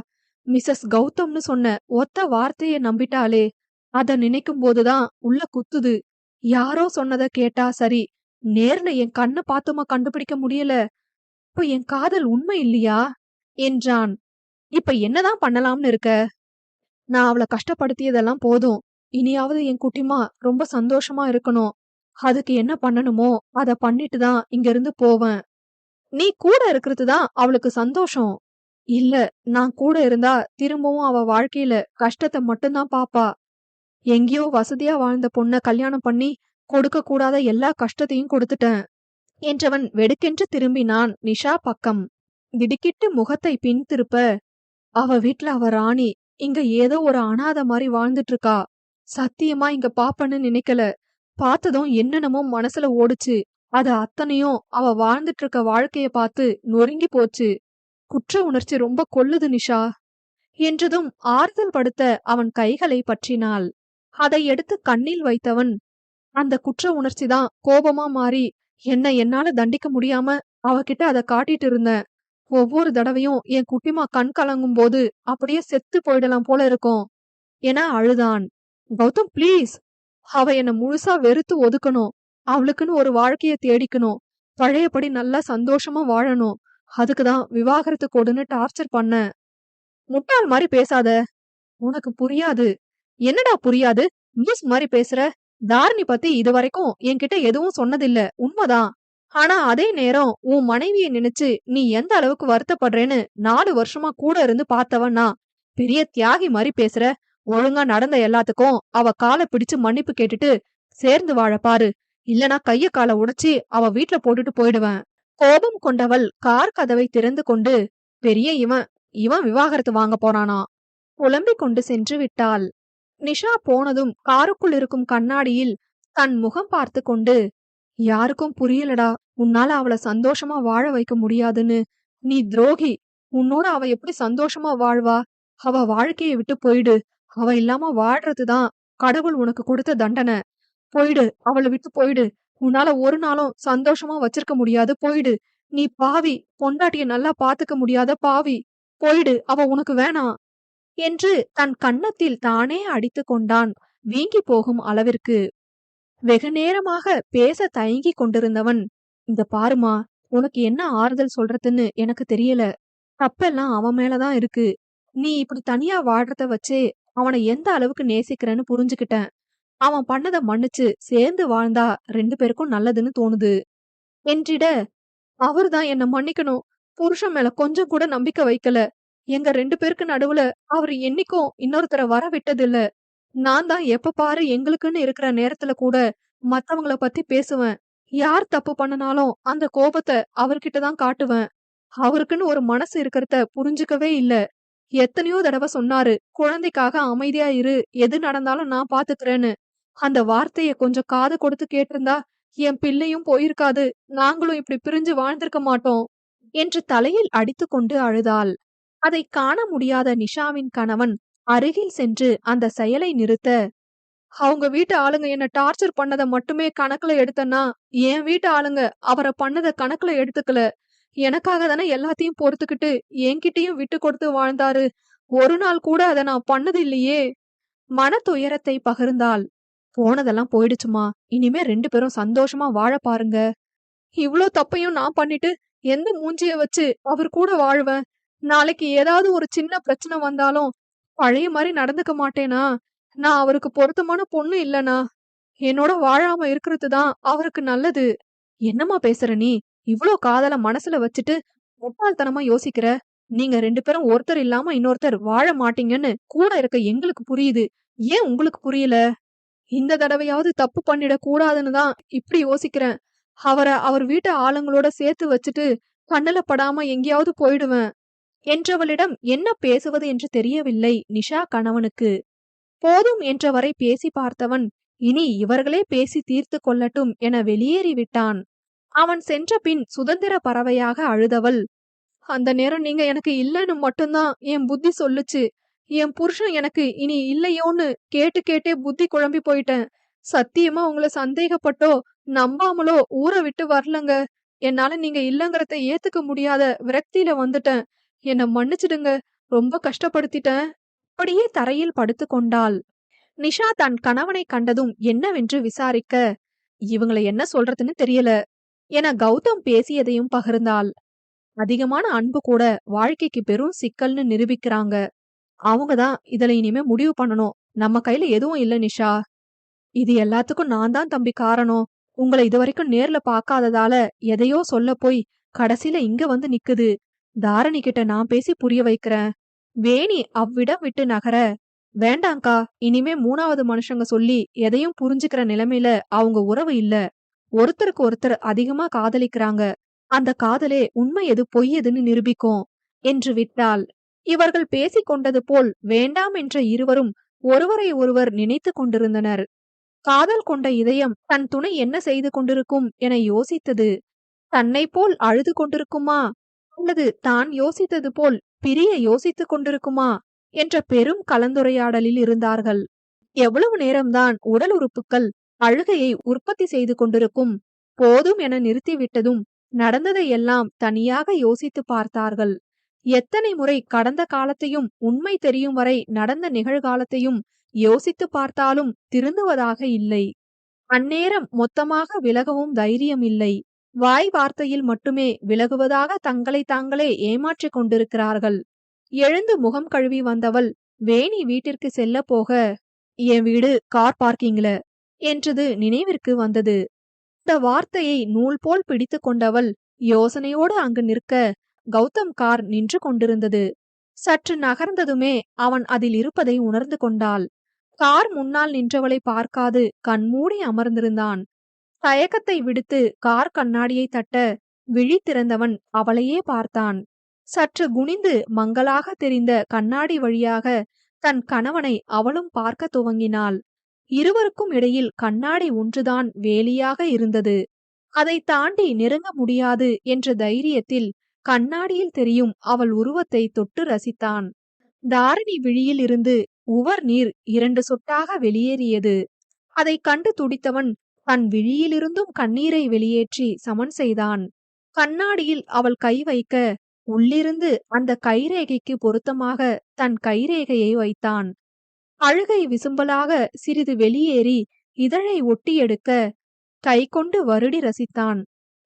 மிஸ்ஸஸ் கௌதம்னு சொன்ன ஒத்த வார்த்தைய நம்பிட்டாளே, அத நினைக்கும் போதுதான் உள்ள குத்துது. யாரோ சொன்னத கேட்டா சரி, நேர்ல என் கண்ண பாத்துமா கண்டுபிடிக்க முடியல. இப்ப என் காதல் உண்மை இல்லையா என்றான். இப்ப என்னதான் பண்ணலாம்னு இருக்க? நான் அவளை கஷ்டப்படுத்தியதெல்லாம் போதும். இனியாவது என் குட்டிமா ரொம்ப சந்தோஷமா இருக்கணும். அதுக்கு என்ன பண்ணணுமோ அத பண்ணிட்டு தான் இங்க இருந்து போவேன். நீ கூட இருக்கிறது தான் அவளுக்கு சந்தோஷம். இல்ல, நான் கூட இருந்தா திரும்பவும் அவ வாழ்க்கையில கஷ்டத்தை மட்டும்தான் பாப்பா. எங்கேயோ வசதியா வாழ்ந்த பொண்ண கல்யாணம் பண்ணி கொடுக்க கூடாத எல்லா கஷ்டத்தையும் கொடுத்துட்டேன் என்றவன் வெடுக்கென்று திரும்பினான் நிஷா பக்கம். திடுக்கிட்டு முகத்தை பின் திருப்ப, அவ வீட்ல அவ ராணி, இங்க ஏதோ ஒரு அனாதை மாதிரி வாழ்ந்துட்டு இருக்கா. சத்தியமா இங்க பாப்பன்னு நினைக்கல. பார்த்ததும் என்னென்னமோ மனசுல ஓடுச்சு. அது அத்தனையும் அவ வாழ்ந்துட்டு இருக்க வாழ்க்கைய பார்த்து நொறுங்கி போச்சு. குற்ற உணர்ச்சி ரொம்ப கொல்லுது நிஷா என்றதும் ஆறுதல் படுத்த அவன் கைகளை பற்றினாள். அதை எடுத்து கண்ணில் வைத்தவன், அந்த குற்ற உணர்ச்சிதான் கோபமா மாறி என்ன என்னால தண்டிக்க முடியாம அவகிட்ட அதை காட்டிட்டு இருந்தேன். ஒவ்வொரு தடவையும் என் குட்டிமா கண் கலங்கும் போது அப்படியே செத்து போயிடலாம் போல இருக்கும் என அழுதான். கௌதம் ப்ளீஸ், அவ என்ன முழுசா வெறுத்து ஒதுக்கணும். அவளுக்குன்னு ஒரு வாழ்க்கைய தேடிக்கணும். பழையபடி நல்லா சந்தோஷமா வாழணும். அதுக்குதான் விவாகரத்து கொடுன்னு டார்ச்சர் பண்ண. முட்டாள் மாதிரி பேசாத. உனக்கு புரியாது. என்னடா புரியாது? நியூஸ் மாதிரி பேசுற. தாரணி பத்தி இதுவரைக்கும் என்கிட்ட எதுவும் சொன்னதில்ல, உண்மைதான். ஆனா அதே நேரம் உன் மனைவிய நினைச்சு நீ எந்த அளவுக்கு வருத்தப்படுறேன்னு 4 வருஷமா கூட இருந்து பார்த்தவன்னா பெரிய தியாகி மாதிரி பேசுற. ஒழுங்கா நடந்த எல்லாத்துக்கும் அவ காலை பிடிச்சு மன்னிப்பு கேட்டுட்டு சேர்ந்து வாழ பாரு. இல்லனா கைய காலை உடைச்சி அவ வீட்ல போட்டுட்டு போயிடுவேன். கோபம் கொண்டவள் கார் கதவை திறந்து கொண்டு, பெரிய இவன் இவன் விவாகரத்து வாங்க போறானா புலம்பிக் கொண்டு சென்று விட்டாள். நிஷா போனதும் காருக்குள் இருக்கும் கண்ணாடியில் தன் முகம் பார்த்து கொண்டு, யாருக்கும் புரியலடா, உன்னால அவளை சந்தோஷமா வாழ வைக்க முடியாதுன்னு. நீ துரோகி. உன்னோட அவ எப்படி சந்தோஷமா வாழ்வா? அவ வாழ்க்கையை விட்டு போயிடு. அவ இல்லாம வாழ்றதுதான் கடவுள் உனக்கு கொடுத்த தண்டனை. போயிடு, அவளை விட்டு போயிடு. உன்னால ஒரு நாளும் சந்தோஷமா வச்சிருக்க முடியாது, போயிடு. நீ பாவி, பொண்டாட்டிய நல்லா பாத்துக்க முடியாத பாவி. போயிடு, அவ உனக்கு வேணாம் என்று தன் கன்னத்தில் தானே அடித்து கொண்டான், வீங்கி போகும் அளவிற்கு. வெகு நேரமாக பேச தயங்கிக் கொண்டிருந்தவன், இந்த பாருமா, உனக்கு என்ன ஆறுதல் சொல்றதுன்னு எனக்கு தெரியல. தப்பெல்லாம் அவன் மேலதான் இருக்கு. நீ இப்படி தனியா வாழ்றத வச்சே அவனை எந்த அளவுக்கு நேசிக்கிறேன்னு புரிஞ்சுக்கிட்டேன். அவன் பண்ணத மன்னிச்சு சேர்ந்து வாழ்ந்தா 2 பேருக்கும் நல்லதுன்னு தோணுது என்றிட, அவர்தான் என்ன மன்னிக்கணும். புருஷன் மேல கொஞ்சம் கூட நம்பிக்கை வைக்கல. எங்க 2 பேருக்கு நடுவுல அவரு என்னைக்கும் இன்னொருத்தர வர விட்டதில்ல. நான் தான் எப்ப பாரு எங்களுக்குன்னு இருக்கிற நேரத்துல கூட மத்தவங்கள பத்தி பேசுவேன். யார் தப்பு பண்ணுனாலும் அந்த கோபத்த அவர்கிட்ட தான் காட்டுவேன். அவருக்குன்னு ஒரு மனசு இருக்கிறத புரிஞ்சுக்கவே இல்ல. எத்தனையோ தடவ சொன்னாரு, குழந்தைக்காக அமைதியா இரு, எது நடந்தாலும் நான் பாத்துக்கிறேன்னு. அந்த வார்த்தைய கொஞ்சம் காது கொடுத்து கேட்டிருந்தா, என் பிள்ளையும் போயிருக்காது. நாங்களும் இப்படி பிரிஞ்சு வாழ்ந்திருக்க மாட்டோம். என்று தலையில் அடித்துக்கொண்டு அழுதாள். அதைக் காண முடியாத நிஷாவின் கணவன் அருகில் சென்று அந்த செயலை நிறுத்த, அவங்க வீட்டு ஆளுங்க என்ன டார்ச்சர் பண்ணத மட்டுமே கணக்குல எடுத்தன்னா, என் வீட்டு ஆளுங்க அவர பண்ணத கணக்குல எடுத்துக்கல. எனக்காக தானே எல்லாத்தையும் பொறுத்துக்கிட்டு என்கிட்டயும் விட்டு கொடுத்து வாழ்ந்தாரு. ஒரு நாள் கூட அத நான் பண்ணது இல்லையே. மன துயரத்தை பகிர்ந்தாள். போனதெல்லாம் போயிடுச்சுமா. இனிமே 2 பேரும் சந்தோஷமா வாழ பாருங்க. இவ்ளோ தப்பையும் நான் பண்ணிட்டு எந்த மூஞ்சிய வச்சு அவர் கூட வாழ்வேன்? நாளைக்கு ஏதாவது ஒரு சின்ன பிரச்சனை வந்தாலும் பழைய மாரி நடந்துக்க மாட்டேனா? நான் அவருக்கு பொருத்தமான பொண்ணு இல்லனா? என்னோட வாழாம இருக்கிறது தான் அவருக்கு நல்லது. என்னம்மா பேசுற நீ? இவ்ளோ காதல மனசுல வச்சுட்டு முட்டாள்தனமா யோசிக்கிற. நீங்க 2 பேரும் ஒருத்தர் இல்லாம இன்னொருத்தர் வாழ மாட்டீங்கன்னு கூட இருக்க எங்களுக்கு புரியுது. ஏன் உங்களுக்கு புரியல? இந்த தடவையாவது தப்பு பண்ணிடக் கூடாதுன்னு தான் இப்படி யோசிக்கிறேன். அவர் வீட்டு ஆளுங்களோட சேர்த்து வச்சுட்டு கண்ணுல படாம எங்கேயாவது போயிடுவேன். என்றவளிடம் என்ன பேசுவது என்று தெரியவில்லை நிஷா கணவனுக்கு. போதும் என்றவரை பேசி பார்த்தவன், இனி இவர்களே பேசி தீர்த்து கொள்ளட்டும் என வெளியேறிவிட்டான். அவன் சென்ற பின் சுதந்திர பறவையாக அழுதவள், அந்த நேரம் நீங்க எனக்கு இல்லன்னு மட்டும்தான் என் புத்தி சொல்லுச்சு. என் புருஷன் எனக்கு இனி இல்லையோன்னு கேட்டு கேட்டே புத்தி குழம்பி போயிட்டேன். சத்தியமா உங்கள சந்தேகப்பட்டோ, நம்பாமலோ ஊர விட்டு வரலங்க. என்னால நீங்க இல்லங்கறத ஏத்துக்க முடியாத விரக்தியில வந்துட்டேன். என்ன மன்னிச்சிடுங்க. ரொம்ப கஷ்டப்படுத்திட்டேன். அப்படியே தரையில் படுத்துக் கொண்டாள். நிஷா தன் கணவனை கண்டதும் என்னவென்று விசாரிக்க, இவங்கள என்ன சொல்றதுன்னு தெரியல என கௌதம் பேசியதையும் பகிர்ந்தாள். அதிகமான அன்பு கூட வாழ்க்கைக்கு பெரும் சிக்கல்னு நிரூபிக்கிறாங்க. அவங்க தான் இதுல இனிமே முடிவு பண்ணணும். நம்ம கையில எதுவும் இல்ல நிஷா. இது எல்லாத்துக்கும் நான் தான் தம்பி காரணம். உங்கள இதுவரைக்கும் நேர்ல பார்க்காததால எதையோ சொல்ல போய் கடைசில இங்க வந்து நிக்குது. தாரணி கிட்ட நான் பேசி புரிய வைக்கிறேன். வேணி அவ்விடம் விட்டு நகர, வேண்டாங்க்கா, இனிமே 3வது மனுஷங்க சொல்லி எதையும் புரிஞ்சுக்கிற நிலைமையில அவங்க உறவு இல்ல. ஒருத்தருக்கு ஒருத்தர் அதிகமா காதலிக்கிறாங்க. அந்த காதலே உண்மை எது பொய் எதுன்னு நிரூபிக்கும் என்று விட்டாள். இவர்கள் பேசிக் கொண்டது போல் வேண்டாம் என்ற இருவரும் ஒருவரை ஒருவர் நினைத்து கொண்டிருந்தனர். காதல் கொண்ட இதயம் தன் துணை என்ன செய்து கொண்டிருக்கும் என யோசித்தது. தன்னை போல் அழுது கொண்டிருக்குமா அல்லது தான் யோசித்தது போல் பிரிய யோசித்துக் கொண்டிருக்குமா என்ற பெரும் கலந்துரையாடலில் இருந்தார்கள். எவ்வளவு நேரம்தான் உடல் உறுப்புகள் அழுகையை உற்பத்தி செய்து கொண்டிருக்கும்? போதும் என நிறுத்திவிட்டதும் நடந்ததை எல்லாம் தனியாக யோசித்து பார்த்தார்கள். எத்தனை முறை கடந்த காலத்தையும் உண்மை தெரியும் வரை நடந்த நிகழ்காலத்தையும் யோசித்து பார்த்தாலும் திருந்துவதாக இல்லை. அந்நேரம் மொத்தமாக விலகவும் தைரியம் இல்லை. வாய் வார்த்தையில் மட்டுமே விலகுவதாக தங்களை தாங்களே ஏமாற்றிக் கொண்டிருக்கிறார்கள். எழுந்து முகம் கழுவி வந்தவள் வேணி வீட்டிற்கு செல்ல போக, என் வீடு கார் பார்க்கிங்ல என்றது நினைவிற்கு வந்தது. இந்த வார்த்தையை நூல் போல் பிடித்து கொண்டவள் யோசனையோடு அங்கு நிற்க, கௌதம் கார் நின்று கொண்டிருந்தது. சற்று நகர்ந்ததுமே அவன் அதில் இருப்பதை உணர்ந்து கொண்டாள். கார் முன்னால் நின்றவளை பார்க்காது கண்மூடி அமர்ந்திருந்தான். தயக்கத்தை விடுத்து கார் கண்ணாடியை தட்ட விழி திறந்தவன் அவளையே பார்த்தான். சற்று குனிந்து மங்கலாக தெரிந்த கண்ணாடி வழியாக தன் கணவனை அவளும் பார்க்க துவங்கினாள். இருவருக்கும் இடையில் கண்ணாடி ஒன்றுதான் வேலியாக இருந்தது. அதை தாண்டி நெருங்க முடியாது என்ற தைரியத்தில் கண்ணாடியில் தெரியும் அவள் உருவத்தை தொட்டு ரசித்தான். தாரணி விழியில் இருந்து உவர் நீர் 2 சொட்டாக வெளியேறியது. அதை கண்டு துடித்தவன் தன் விழியிலிருந்தும் கண்ணீரை வெளியேற்றி சமன் செய்தான். கண்ணாடியில் அவள் கை வைக்க உள்ளிருந்து அந்த கைரேகைக்கு பொருத்தமாக தன் கைரேகையை வைத்தான். அழுகை விசும்பலாக சிறிது வெளியேறி இதழை ஒட்டி எடுக்க கை கொண்டு வருடி ரசித்தான்.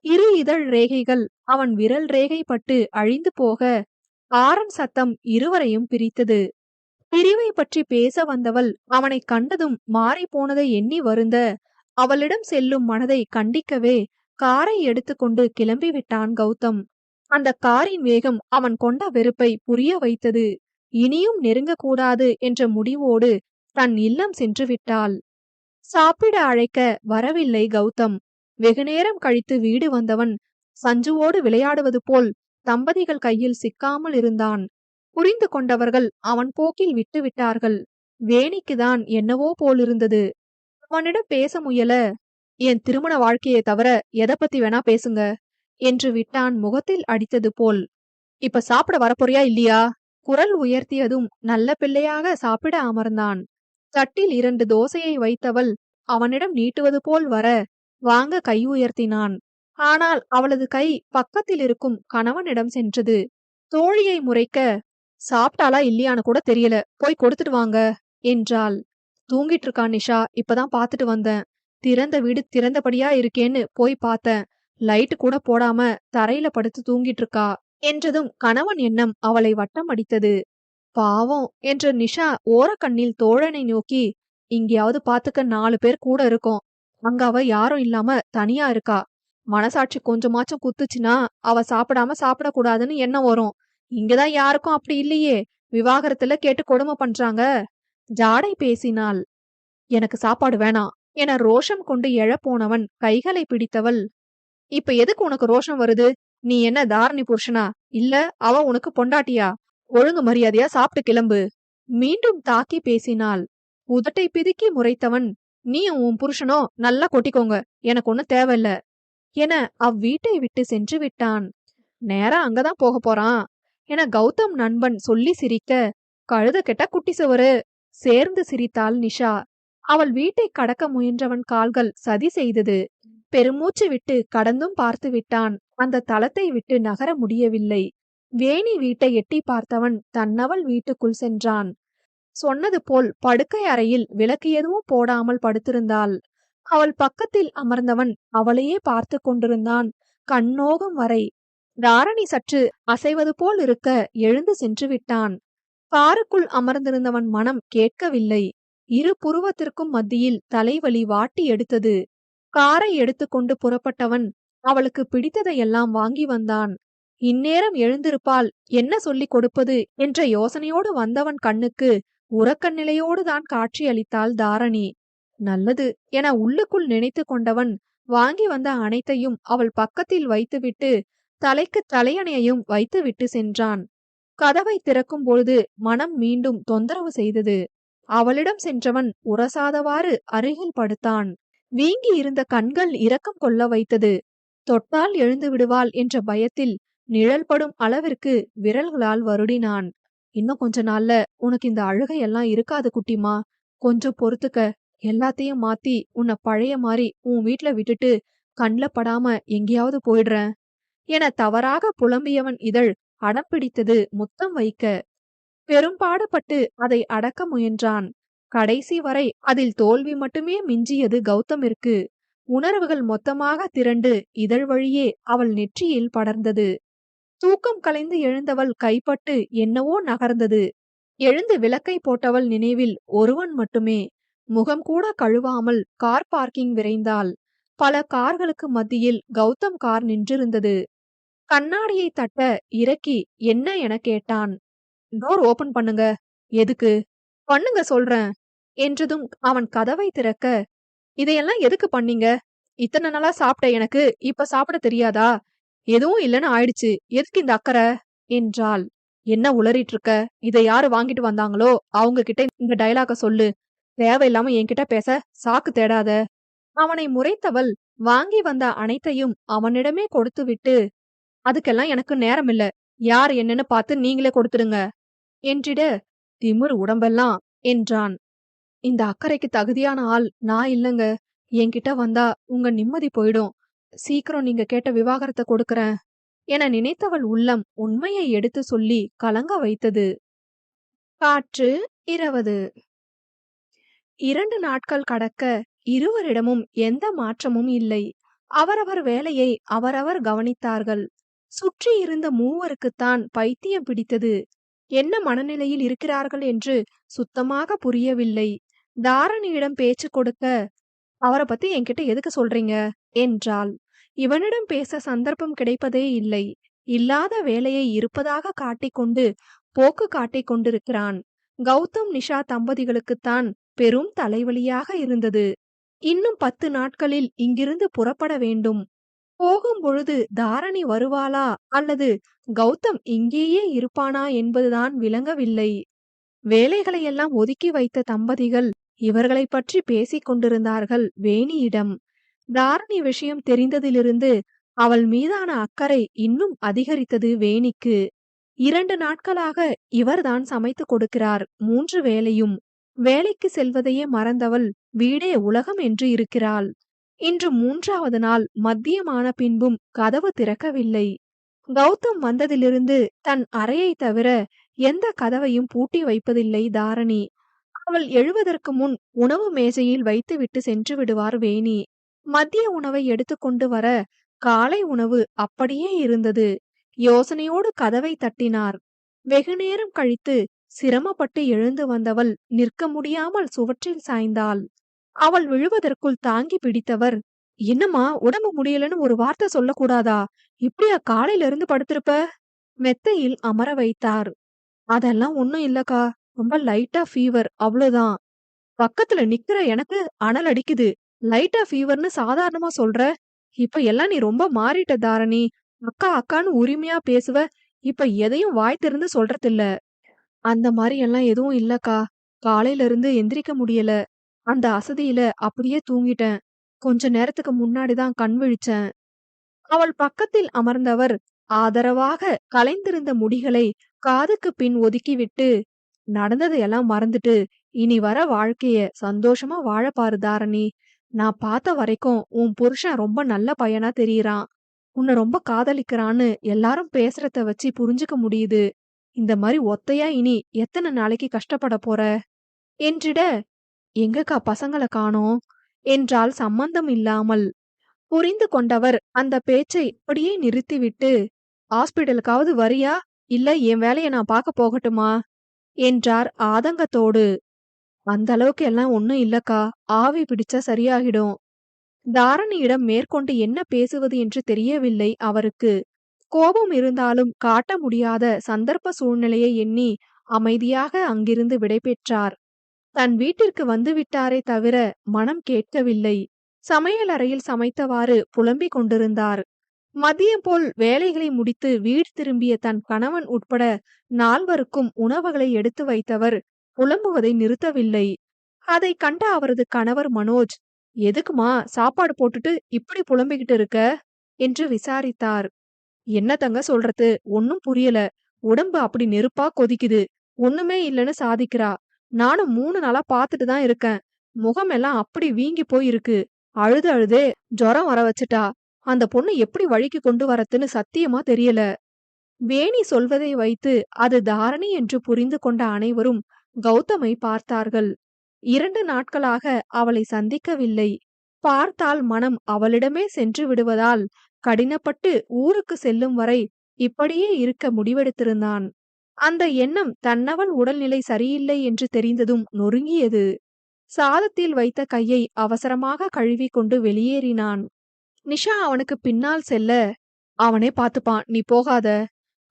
இரு இதழ் ரேகைகள் அவன் விரல் ரேகை பட்டு அழிந்து போக ஆரன் சத்தம் இருவரையும் பிரித்தது. பிரிவை பற்றி பேச வந்தவள் அவனை கண்டதும் மாறி போனதை எண்ணி வருந்த, அவளிடம் செல்லும் மனதை கண்டிக்கவே காரை எடுத்துக்கொண்டு கிளம்பிவிட்டான் கௌதம். அந்த காரின் வேகம் அவன் கொண்ட வெறுப்பை புரிய வைத்தது. இனியும் நெருங்கக்கூடாது என்ற முடிவோடு தன் இல்லம் சென்று விட்டாள். சாப்பிட அழைக்க வரவில்லை கௌதம். வெகுநேரம் கழித்து வீடு வந்தவன் சஞ்சுவோடு விளையாடுவது போல் தம்பதிகள் கையில் சிக்காமல் இருந்தான். புரிந்து கொண்டவர்கள் அவன் போக்கில் விட்டு விட்டார்கள். வேணிக்குதான் என்னவோ போலிருந்தது. அவனிடம் பேச முயல, என் திருமண வாழ்க்கையை தவிர எதை பத்தி வேணா பேசுங்க என்று விட்டான் முகத்தில் அடித்தது போல். இப்ப சாப்பிட வரப்போறியா இல்லையா? குரல் உயர்த்தியதும் நல்ல பிள்ளையாக சாப்பிட அமர்ந்தான். தட்டில் 2 தோசையை வைத்தவள் அவனிடம் நீட்டுவது போல் வர, வாங்க கை உயர்த்தினான். ஆனால் அவளது கை பக்கத்தில் இருக்கும் கணவனிடம் சென்றது. தோழியை முறைக்க, சாப்பிட்டாளா இல்லையான்னு கூட தெரியல, போய் கொடுத்துட்டு வாங்க என்றாள். தூங்கிட்டு இருக்கா நிஷா, இப்பதான் பாத்துட்டு வந்தேன். திறந்த வீடு திறந்தபடியா இருக்கேன்னு போய் பார்த்தேன். லைட்டு கூட போடாம தரையில படுத்து தூங்கிட்டு இருக்கா என்றதும் கணவன் எண்ணம் அவளை வட்டம் அடித்தது. பாவம் என்ற நிஷா ஓரக்கண்ணில் தோழனை நோக்கி, இங்கேயாவது பாத்துக்க 4 பேர் கூட இருக்கோம். அங்க அவ யாரும் இல்லாம தனியா இருக்கா. மனசாட்சி கொஞ்சமாச்சும் குத்துச்சுன்னா அவ சாப்பிடாம சாப்பிடக்கூடாதுன்னு எண்ணம் வரும். இங்கதான் யாருக்கும் அப்படி இல்லையே. விவாகரத்துல கேட்டு கொடுமை பண்றாங்க. ஜாடை பேசினாள். எனக்கு சாப்பாடு வேணாம் என ரோஷம் கொண்டு எழப்போனவன் கைகளை பிடித்தவள், இப்ப எதுக்கு உனக்கு ரோஷம் வருது? நீ என்ன தாரணி புருஷனா? இல்ல அவ உனக்கு பொண்டாட்டியா? ஒழுங்கு மரியாதையா சாப்பிட்டு கிளம்பு. மீண்டும் தாக்கி பேசினாள். உதட்டை பிதுக்கி முறைத்தவன், நீயும் உன் புருஷனோ நல்லா கொட்டிக்கோங்க, எனக்கு ஒண்ணு தேவையில்ல என அவ்வீட்டை விட்டு சென்று விட்டான். நேரா அங்கதான் போக போறான் என கௌதம் நண்பன் சொல்லி சிரிக்க, கழுத கெட்ட குட்டி சுவரு. சேர்ந்து சிரித்தாள் நிஷா. அவள் வீட்டை கடக்க முயன்றவன் கால்கள் சதி செய்தது. பெருமூச்சு விட்டு கடந்தும் பார்த்து விட்டான். அந்த தளத்தை விட்டு நகர முடியவில்லை. வேணி வீட்டை எட்டி பார்த்தவன் தன்னவள் வீட்டுக்குள் சென்றான். சொன்னது போல் படுக்கை அறையில் விளக்கு எதுவும் போடாமல் படுத்திருந்தாள். அவள் பக்கத்தில் அமர்ந்தவன் அவளையே பார்த்து கொண்டிருந்தான் கண்ணோகம் வரை. தாரணி சற்று அசைவது போல் இருக்க எழுந்து சென்று விட்டான். காருக்குள் அமர்ந்திருந்தவன் மனம் கேட்கவில்லை. இரு புருவத்திற்கும் மத்தியில் தலைவலி வாட்டி எடுத்தது. காரை எடுத்துக்கொண்டு புறப்பட்டவன் அவளுக்கு பிடித்ததையெல்லாம் வாங்கி வந்தான். இந்நேரம் எழுந்திருப்பால் என்ன சொல்லிக் கொடுப்பது என்ற யோசனையோடு வந்தவன் கண்ணுக்கு உறக்க நிலையோடு தான் காட்சியளித்தாள் தாரணி. நல்லது என உள்ளுக்குள் நினைத்து கொண்டவன் வாங்கி வந்த அனைத்தையும் அவள் பக்கத்தில் வைத்துவிட்டு தலைக்கு தலையணையையும் வைத்துவிட்டு சென்றான். கதவை திறக்கும் பொழுது மனம் மீண்டும் தொந்தரவு செய்தது. அவளிடம் சென்றவன் உரசாதவாறு அருகில் படுத்தான். வீங்கி இருந்த கண்கள் இரக்கம் கொள்ள வைத்தது. தொட்டால் எழுந்து விடுவாள் என்ற பயத்தில் நிழல் படும் அளவிற்கு விரல்களால் வருடினான். இன்னும் கொஞ்ச நாள்ல உனக்கு இந்த அழுகையெல்லாம் இருக்காது குட்டிமா, கொஞ்சம் பொறுத்துக்க. எல்லாத்தையும் மாத்தி உன்னை பழைய மாதிரி உன் வீட்ல விட்டுட்டு கண்ல படாம எங்கேயாவது போயிடுறேன் என தவறாக புலம்பியவன் இதழ் அடம் பிடித்தது முத்தம் வைக்க. பெரும்பாடுபட்டு அதை அடக்க முயன்றான். கடைசி வரை அதில் தோல்வி மட்டுமே மிஞ்சியது கௌதமிற்கு. உணர்வுகள் மொத்தமாக திரண்டு இதழ் வழியே அவள் நெற்றியில் படர்ந்தது. தூக்கம் கலைந்து எழுந்தவள் கைப்பட்டு என்னவோ நகர்ந்தது. எழுந்து விளக்கை போட்டவள் நினைவில் ஒருவன் மட்டுமே. முகம் கூட கழுவாமல் கார் பார்க்கிங் விரைந்தாள். பல கார்களுக்கு மத்தியில் கௌதம் கார் நின்றிருந்தது. கண்ணாடியை தட்ட இறக்கி என்ன என கேட்டான். டோர் ஓபன் பண்ணுங்க. எதுக்கு? பண்ணுங்க சொல்றேன் என்றதும் அவன் கதவை திறக்க, இதையெல்லாம் எதுக்கு பண்ணீங்க? இத்தனை நாளா சாப்பிட்ட எனக்கு இப்ப சாப்பிட தெரியாதா? எதுவும் இல்லைன்னு ஆயிடுச்சு, எதுக்கு இந்த அக்கறை என்றாள். என்ன உளறிட்டு இருக்க? இதை யாரு வாங்கிட்டு வந்தாங்களோ அவங்க கிட்ட இந்த டயலாக சொல்லு. தேவையில்லாம என்கிட்ட பேச சாக்கு தேடாத. அவனை முறைத்தவள் வாங்கி வந்த அனைத்தையும் அவனிடமே கொடுத்து விட்டு, அதுக்கெல்லாம் எனக்கு நேரம் இல்ல, யார் என்னன்னு பார்த்து நீங்களே கொடுத்துடுங்க என்றிட, திமிரு உடம்பெல்லாம் என்றான். இந்த அக்கறைக்கு தகுதியான ஆள் நான் இல்லங்க. என்கிட்ட வந்தா உங்க நிம்மதி போயிடும். சீக்கிரம் நீங்க கேட்ட விவாகரத்தை கொடுக்கறேன் என நினைத்தவள் உள்ளம் உண்மையை எடுத்து சொல்லி கலங்க வைத்தது. காற்று 20. 2 நாட்கள் கடக்க இருவரிடமும் எந்த மாற்றமும் இல்லை. அவரவர் வேலையை அவரவர் கவனித்தார்கள். சுற்றி இருந்த மூவருக்குத்தான் பைத்தியம் பிடித்தது. என்ன மனநிலையில் இருக்கிறார்கள் என்று சுத்தமாக புரியவில்லை. தாரணியிடம் பேச்சு கொடுக்க, அவரை பத்தி என்கிட்ட எதுக்கு சொல்றீங்க என்றாள். இவனிடம் பேச சந்தர்ப்பம் கிடைப்பதே இல்லை. இல்லாத வேலையை இருப்பதாக காட்டிக்கொண்டு போக்கு காட்டிக் கொண்டிருக்கிறான். கௌதம் நிஷா தம்பதிகளுக்குத்தான் பெரும் தலைவலியாக இருந்தது. இன்னும் 10 நாட்களில் இங்கிருந்து புறப்பட வேண்டும். போகும்பொழுது தாரணி வருவாளா அல்லது கௌதம் இங்கேயே இருப்பானா என்பதுதான் விளங்கவில்லை. வேலைகளையெல்லாம் ஒதுக்கி வைத்த தம்பதிகள் இவர்களைப் பற்றி பேசிக் கொண்டிருந்தார்கள் வேணியிடம். தாரணி விஷயம் தெரிந்ததிலிருந்து அவள் மீதான அக்கறை இன்னும் அதிகரித்தது வேணிக்கு. 2 நாட்களாக இவர்தான் சமைத்துக் கொடுக்கிறார் 3 வேளையும். வேலைக்கு செல்வதையே மறந்தவள் வீடே உலகம் என்று இருக்கிறாள். இன்று 3வது நாள் மத்தியமான பின்பும் கதவு திறக்கவில்லை. கௌதம் வந்ததிலிருந்து தன் அறையை தவிர எந்த கதவையும் பூட்டி வைப்பதில்லை தாரணி. அவள் எழுவதற்கு முன் உணவு மேஜையில் வைத்துவிட்டு சென்று விடுவார் வேணி. மதிய உணவை எடுத்துக்கொண்டு வர காலை உணவு அப்படியே இருந்தது. யோசனையோடு கதவை தட்டினார். வெகுநேரம் கழித்து சிரமப்பட்டு எழுந்து வந்தவள் நிற்க முடியாமல் சுவற்றில் சாய்ந்தாள். அவள் விழுவதற்குள் தாங்கி பிடித்தவர், என்னம்மா உடம்பு முடியலன்னு ஒரு வார்த்தை சொல்லக்கூடாதா? இப்படியா காலையில இருந்து படுத்திருப்ப? மெத்தையில் அமர வைத்தார். அதெல்லாம் ஒண்ணும் இல்லக்கா, ரொம்ப லைட்டா ஃபீவர் அவ்வளவுதான். பக்கத்துல நிக்கிற எனக்கு அனல் அடிக்குது. லைட்டா ஃபீவர்னு சாதாரணமா சொல்ற. இப்ப எல்லாம் நீ ரொம்ப மாறிட்ட தாரணி. அக்கா அக்கான்னு உரிமையா பேசுவ. இப்ப எதையும் வாய் திறந்து சொல்றதில்ல. அந்த மாதிரி எல்லாம் எதுவும் இல்லக்கா. காலையில இருந்து எந்திரிக்க முடியல. அந்த அசதியில அப்படியே தூங்கிட்டேன். கொஞ்ச நேரத்துக்கு முன்னாடிதான் கண் விழிச்சேன். அவள் பக்கத்தில் அமர்ந்தவர் ஆதரவாக கலைந்திருந்த முடிகளை காதுக்கு பின் ஒதுக்கிவிட்டு, நடந்ததையெல்லாம் மறந்துட்டு இனி வர வாழ்க்கைய சந்தோஷமா வாழ பாரு தாரணி. நான் பார்த்த வரைக்கும் உன் புருஷன் ரொம்ப நல்ல பையனா தெரியறான். உன்னை ரொம்ப காதலிக்கிறான்னு எல்லாரும் பேசுறத வச்சு புரிஞ்சுக்க முடியுது. இந்த மாதிரி ஒத்தையா இனி எத்தனை நாளைக்கு கஷ்டப்பட போற என்றிட, எங்கக்கா பசங்கள காணோம் என்றால் சம்பந்தம் இல்லாமல். புரிந்து கொண்டவர் அந்த பேச்சை அப்படியே நிறுத்திவிட்டு, ஹாஸ்பிடலுக்காவது வரியா இல்ல என் வேலைய நான் பார்க்க போகட்டுமா என்றார் ஆதங்கத்தோடு. அந்த அளவுக்கு எல்லாம் ஒண்ணும் இல்லக்கா, ஆவி பிடிச்சா சரியாகிடும். தாரணியிடம் மேற்கொண்டு என்ன பேசுவது என்று தெரியவில்லை அவருக்கு. கோபம் இருந்தாலும் காட்ட முடியாத சந்தர்ப்ப சூழ்நிலையை எண்ணி அமைதியாக அங்கிருந்து விடைபெற்றார். தன் வீட்டிற்கு வந்துவிட்டாரே தவிர மனம் கேட்கவில்லை. சமையலறையில் சமைத்தவாறு புலம்பிக் கொண்டிருந்தார். மதியம் போல் வேலைகளை முடித்து வீடு திரும்பிய தன் கணவன் உட்பட 4வருக்கும் உணவுகளை எடுத்து வைத்தவர் புலம்புவதை நிறுத்தவில்லை. அதை கண்ட அவரது கணவர் மனோஜ், எதுக்குமா சாப்பாடு போட்டுட்டு இப்படி புலம்பிக்கிட்டு இருக்க என்று விசாரித்தார். என்ன தங்க சொல்றது, ஒன்னும் புரியல. உடம்பு அப்படி நெருப்பா கொதிக்குது. ஒண்ணுமே இல்லைன்னு சாதிக்கிறா. நானும் 3 நாளா பாத்துட்டு தான் இருக்கேன். முகமெல்லாம் அப்படி வீங்கி போய் இருக்கு. அழுது அழுதே ஜுரம் வர வச்சுட்டா. அந்த பொண்ணு எப்படி வழிக்கு கொண்டு வரத்துன்னு சத்தியமா தெரியல. வேணி சொல்வதை வைத்து அது தாரணி என்று புரிந்து கொண்ட அனைவரும் கௌதமை பார்த்தார்கள். 2 நாட்களாக அவளை சந்திக்கவில்லை. பார்த்தால் மனம் அவளிடமே சென்று விடுவதால் கடினப்பட்டு ஊருக்கு செல்லும் வரை இப்படியே இருக்க முடிவெடுத்திருந்தான். அந்த எண்ணம் தன்னவள் உடல்நிலை சரியில்லை என்று தெரிந்ததும் நொறுங்கியது. சாதத்தில் வைத்த கையை அவசரமாக கழுவிக்கொண்டு வெளியேறினான். நிஷா அவனுக்கு பின்னால் செல்ல, அவனே பாத்துப்பான், நீ போகாத.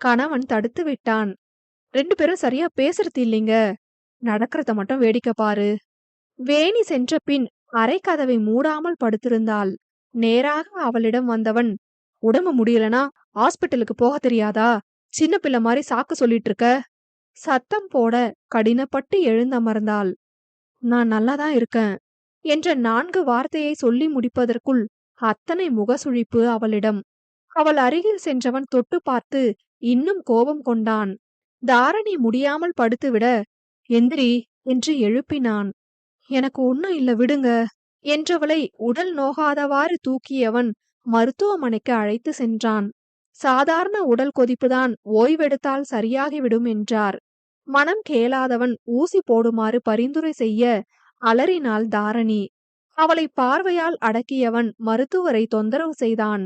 கணவன் தடுத்து விட்டான். 2 பேரும் சரியா பேசுறது இல்லைங்க. நடக்கிறத மட்டும் வேடிக்கை பாரு. வேணி சென்ற பின் அரை கதவை மூடாமல் படுத்திருந்தாள். நேராக அவளிடம் வந்தவன், உடம்பு முடியலனா ஹாஸ்பிட்டலுக்கு போக தெரியாதா? சின்ன பிள்ளை மாதிரி சாக்கு சொல்லிட்டு இருக்க. சத்தம் போட கடினப்பட்டு எழுந்தமர்ந்தாள். நான் நல்லாதான் இருக்கேன் என்ற 4 வார்த்தையை சொல்லி முடிப்பதற்குள் அத்தனை முகசுழிப்பு அவளிடம். அவள் அருகில் சென்றவன் தொட்டு பார்த்து இன்னும் கோபம் கொண்டான். தாரணி முடியாமல் படுத்துவிட, எந்திரி என்று எழுப்பினான். எனக்கு ஒண்ணும் இல்ல, விடுங்க என்றவளை உடல் நோகாதவாறு தூக்கியவன் மருத்துவமனைக்கு அழைத்து சென்றான். சாதாரண உடல் கொதிப்புதான், ஓய்வெடுத்தால் சரியாகிவிடும் என்றார். மனம் கேளாதவன் ஊசி போடுமாறு பரிந்துரை செய்ய அலறினாள் தாரணி. அவளை பார்வையால் அடக்கியவன் மருத்துவரை தொந்தரவு செய்தான்.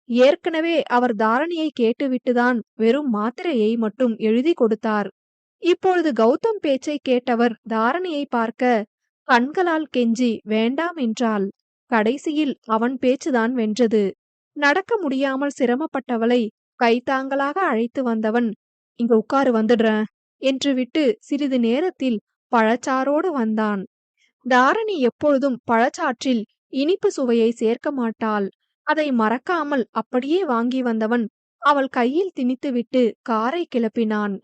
ஏற்கனவே அவர் தாரணியை கேட்டுவிட்டுதான் வெறும் மாத்திரையை மட்டும் எழுதி கொடுத்தார். இப்பொழுது கௌதம் பேச்சை கேட்டவர் தாரணியை பார்க்க கண்களால் கெஞ்சி வேண்டாம் என்றாள். கடைசியில் அவன் பேச்சுதான் வென்றது. நடக்க முடியாமல் சிரமப்பட்டவளை கைத்தாங்களாக அழைத்து வந்தவன், இங்க உட்காரு, வந்துடுறேன் என்று விட்டு சிறிது நேரத்தில் பழச்சாரோடு வந்தான். தாரணி எப்பொழுதும் பழச்சாற்றில் இனிப்பு சுவையை சேர்க்க மாட்டாள். அதை மறக்காமல் அப்படியே வாங்கி வந்தவன் அவள் கையில் திணித்துவிட்டு காரை கிளப்பினான்.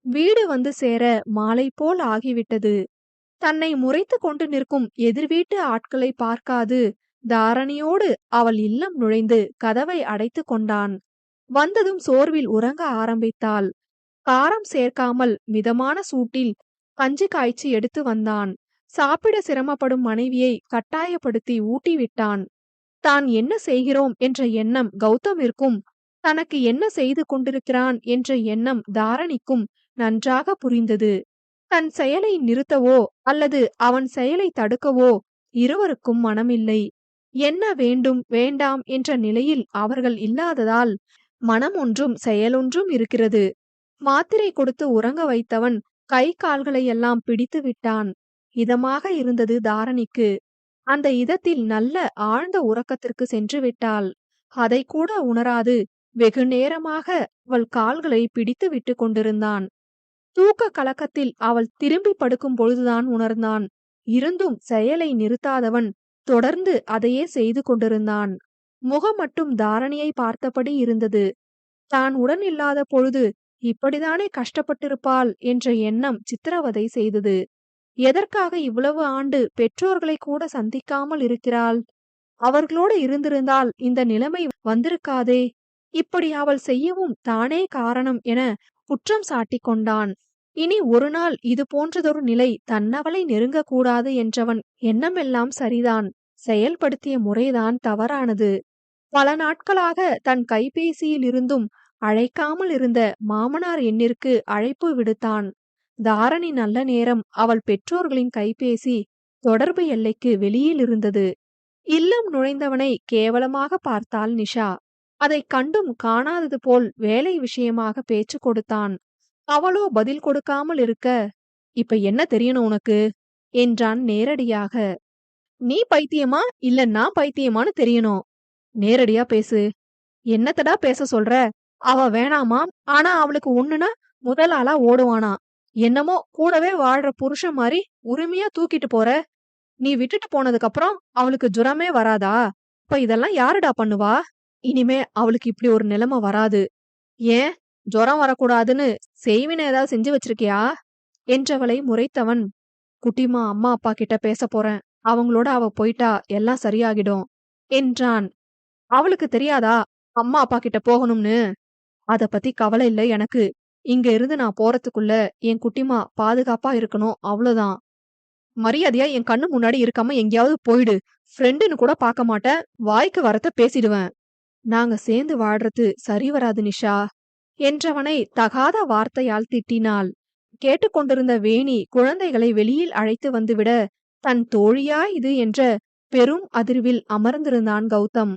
வீடு வந்து சேர மாலை போல் ஆகிவிட்டது. தன்னை முறைத்துக் கொண்டு நிற்கும் எதிர்வீட்டு ஆட்களை பார்க்காது தாரணியோடு அவள் இல்லம் நுழைந்து கதவை அடைத்து கொண்டான். வந்ததும் சோர்வில் உறங்க ஆரம்பித்தாள். காரம் சேர்க்காமல் மிதமான சூட்டில் கஞ்சி காய்ச்சி எடுத்து வந்தான். சாப்பிட சிரமப்படும் மனைவியை கட்டாயப்படுத்தி ஊட்டிவிட்டான். தான் என்ன செய்கிறோம் என்ற எண்ணம் கௌதமிற்கும், தனக்கு என்ன செய்து கொண்டிருக்கிறான் என்ற எண்ணம் தாரணிக்கும் நன்றாக புரிந்தது. தன் செயலை நிறுத்தவோ அல்லது அவன் செயலை தடுக்கவோ இருவருக்கும் மனமில்லை. என்ன வேண்டும் வேண்டாம் என்ற நிலையில் அவர்கள் இல்லாததால் மனம் ஒன்றும் செயலொன்றும் இருக்கிறது. மாத்திரை கொடுத்து உறங்க வைத்தவன் கை கால்களையெல்லாம் பிடித்து விட்டான். இதமாக இருந்தது தாரணிக்கு. அந்த இதத்தில் நல்ல ஆழ்ந்த உறக்கத்திற்கு சென்று விட்டாள். அதை கூட உணராது வெகு நேரமாக அவள் கால்களை பிடித்து விட்டு கொண்டிருந்தான். தூக்க கலக்கத்தில் அவள் திரும்பி படுக்கும் பொழுதுதான் உணர்ந்தான். இருந்தும் செயலை நிறுத்தாதவன் தொடர்ந்து அதையே செய்து கொண்டிருந்தான். முகம் மட்டும் தாரணியை பார்த்தபடி இருந்தது. தான் உடன் இல்லாத பொழுது இப்படிதானே கஷ்டப்பட்டிருப்பாள் என்ற எண்ணம் சித்திரவதை செய்தது. எதற்காக இவ்வளவு ஆண்டு பெற்றோர்களை கூட சந்திக்காமல் இருக்கிறாள்? அவர்களோடு இருந்திருந்தால் இந்த நிலைமை வந்திருக்காதே. இப்படி அவள் செய்யவும் தானே காரணம் என குற்றம் சாட்டிக் கொண்டான். இனி ஒரு நாள் இது போன்றதொரு நிலை தன்னவளை நெருங்கக்கூடாது என்றவன் எண்ணமெல்லாம் சரிதான். செயல்படுத்திய முறைதான் தவறானது. பல நாட்களாக தன் கைபேசியில் இருந்தும் அழைக்காமல் இருந்த மாமனார் எண்ணிற்கு அழைப்பு விடுத்தான். தாரணி நல்ல நேரம் அவள் பெற்றோர்களின் கைபேசி தொடர்பு எல்லைக்கு வெளியில் இருந்தது. இல்லம் நுழைந்தவனை கேவலமாக பார்த்தாள் நிஷா. அதைக் கண்டும் காணாதது போல் வேலை விஷயமாக பேச்சு கொடுத்தான். அவளோ பதில் கொடுக்காமல் இருக்க, இப்ப என்ன தெரியணும் உனக்கு என்றான் நேரடியாக. நீ பைத்தியமா இல்ல நான் பைத்தியமான்னு தெரியணும். நேரடியா பேசு. என்னத்தடா பேச சொல்ற? அவ வேணாமாம், ஆனா அவளுக்கு ஒண்ணுனா முதல் ஆளா ஓடுவானா. என்னமோ கூடவே வாழ்ற புருஷன் மாதிரி உரிமையா தூக்கிட்டு போற. நீ விட்டுட்டு போனதுக்கு அப்புறம் அவளுக்கு ஜுரமே வராதா? இப்ப இதெல்லாம் யாருடா பண்ணுவா? இனிமே அவளுக்கு இப்படி ஒரு நிலைமை வராது. ஏன் ஜுரம் வரக்கூடாதுன்னு செய்வினை ஏதாவது செஞ்சு வச்சிருக்கியா என்றவளை முறைத்தவன், குட்டிமா அம்மா அப்பா கிட்ட பேச போறேன். அவங்களோட அவ போயிட்டா எல்லாம் சரியாகிடும் என்றான். அவளுக்கு தெரியாதா அம்மா அப்பா கிட்ட போகணும்னு? அத பத்தி கவலை இல்லை எனக்கு. இங்க இருந்து நான் போறதுக்குள்ள என் குட்டிமா பாதுகாப்பா இருக்கணும், அவ்வளவுதான். மரியாதையா என் கண்ணு முன்னாடி இருக்காம எங்கேயாவது போயிடு. ஃப்ரெண்டுன்னு கூட பார்க்க மாட்டேன். வாய்க்கு வரத்த பேசிடுவேன். நாங்க சேர்ந்து வாழ்றது சரி வராது நிஷா என்றவனை தகாத வார்த்தையால் திட்டினாள். கேட்டுக்கொண்டிருந்த வேணி குழந்தைகளை வெளியில் அழைத்து வந்துவிட, தன் தோழியா இது என்ற பெரும் அதிர்வில் அமர்ந்திருந்தான் கௌதம்.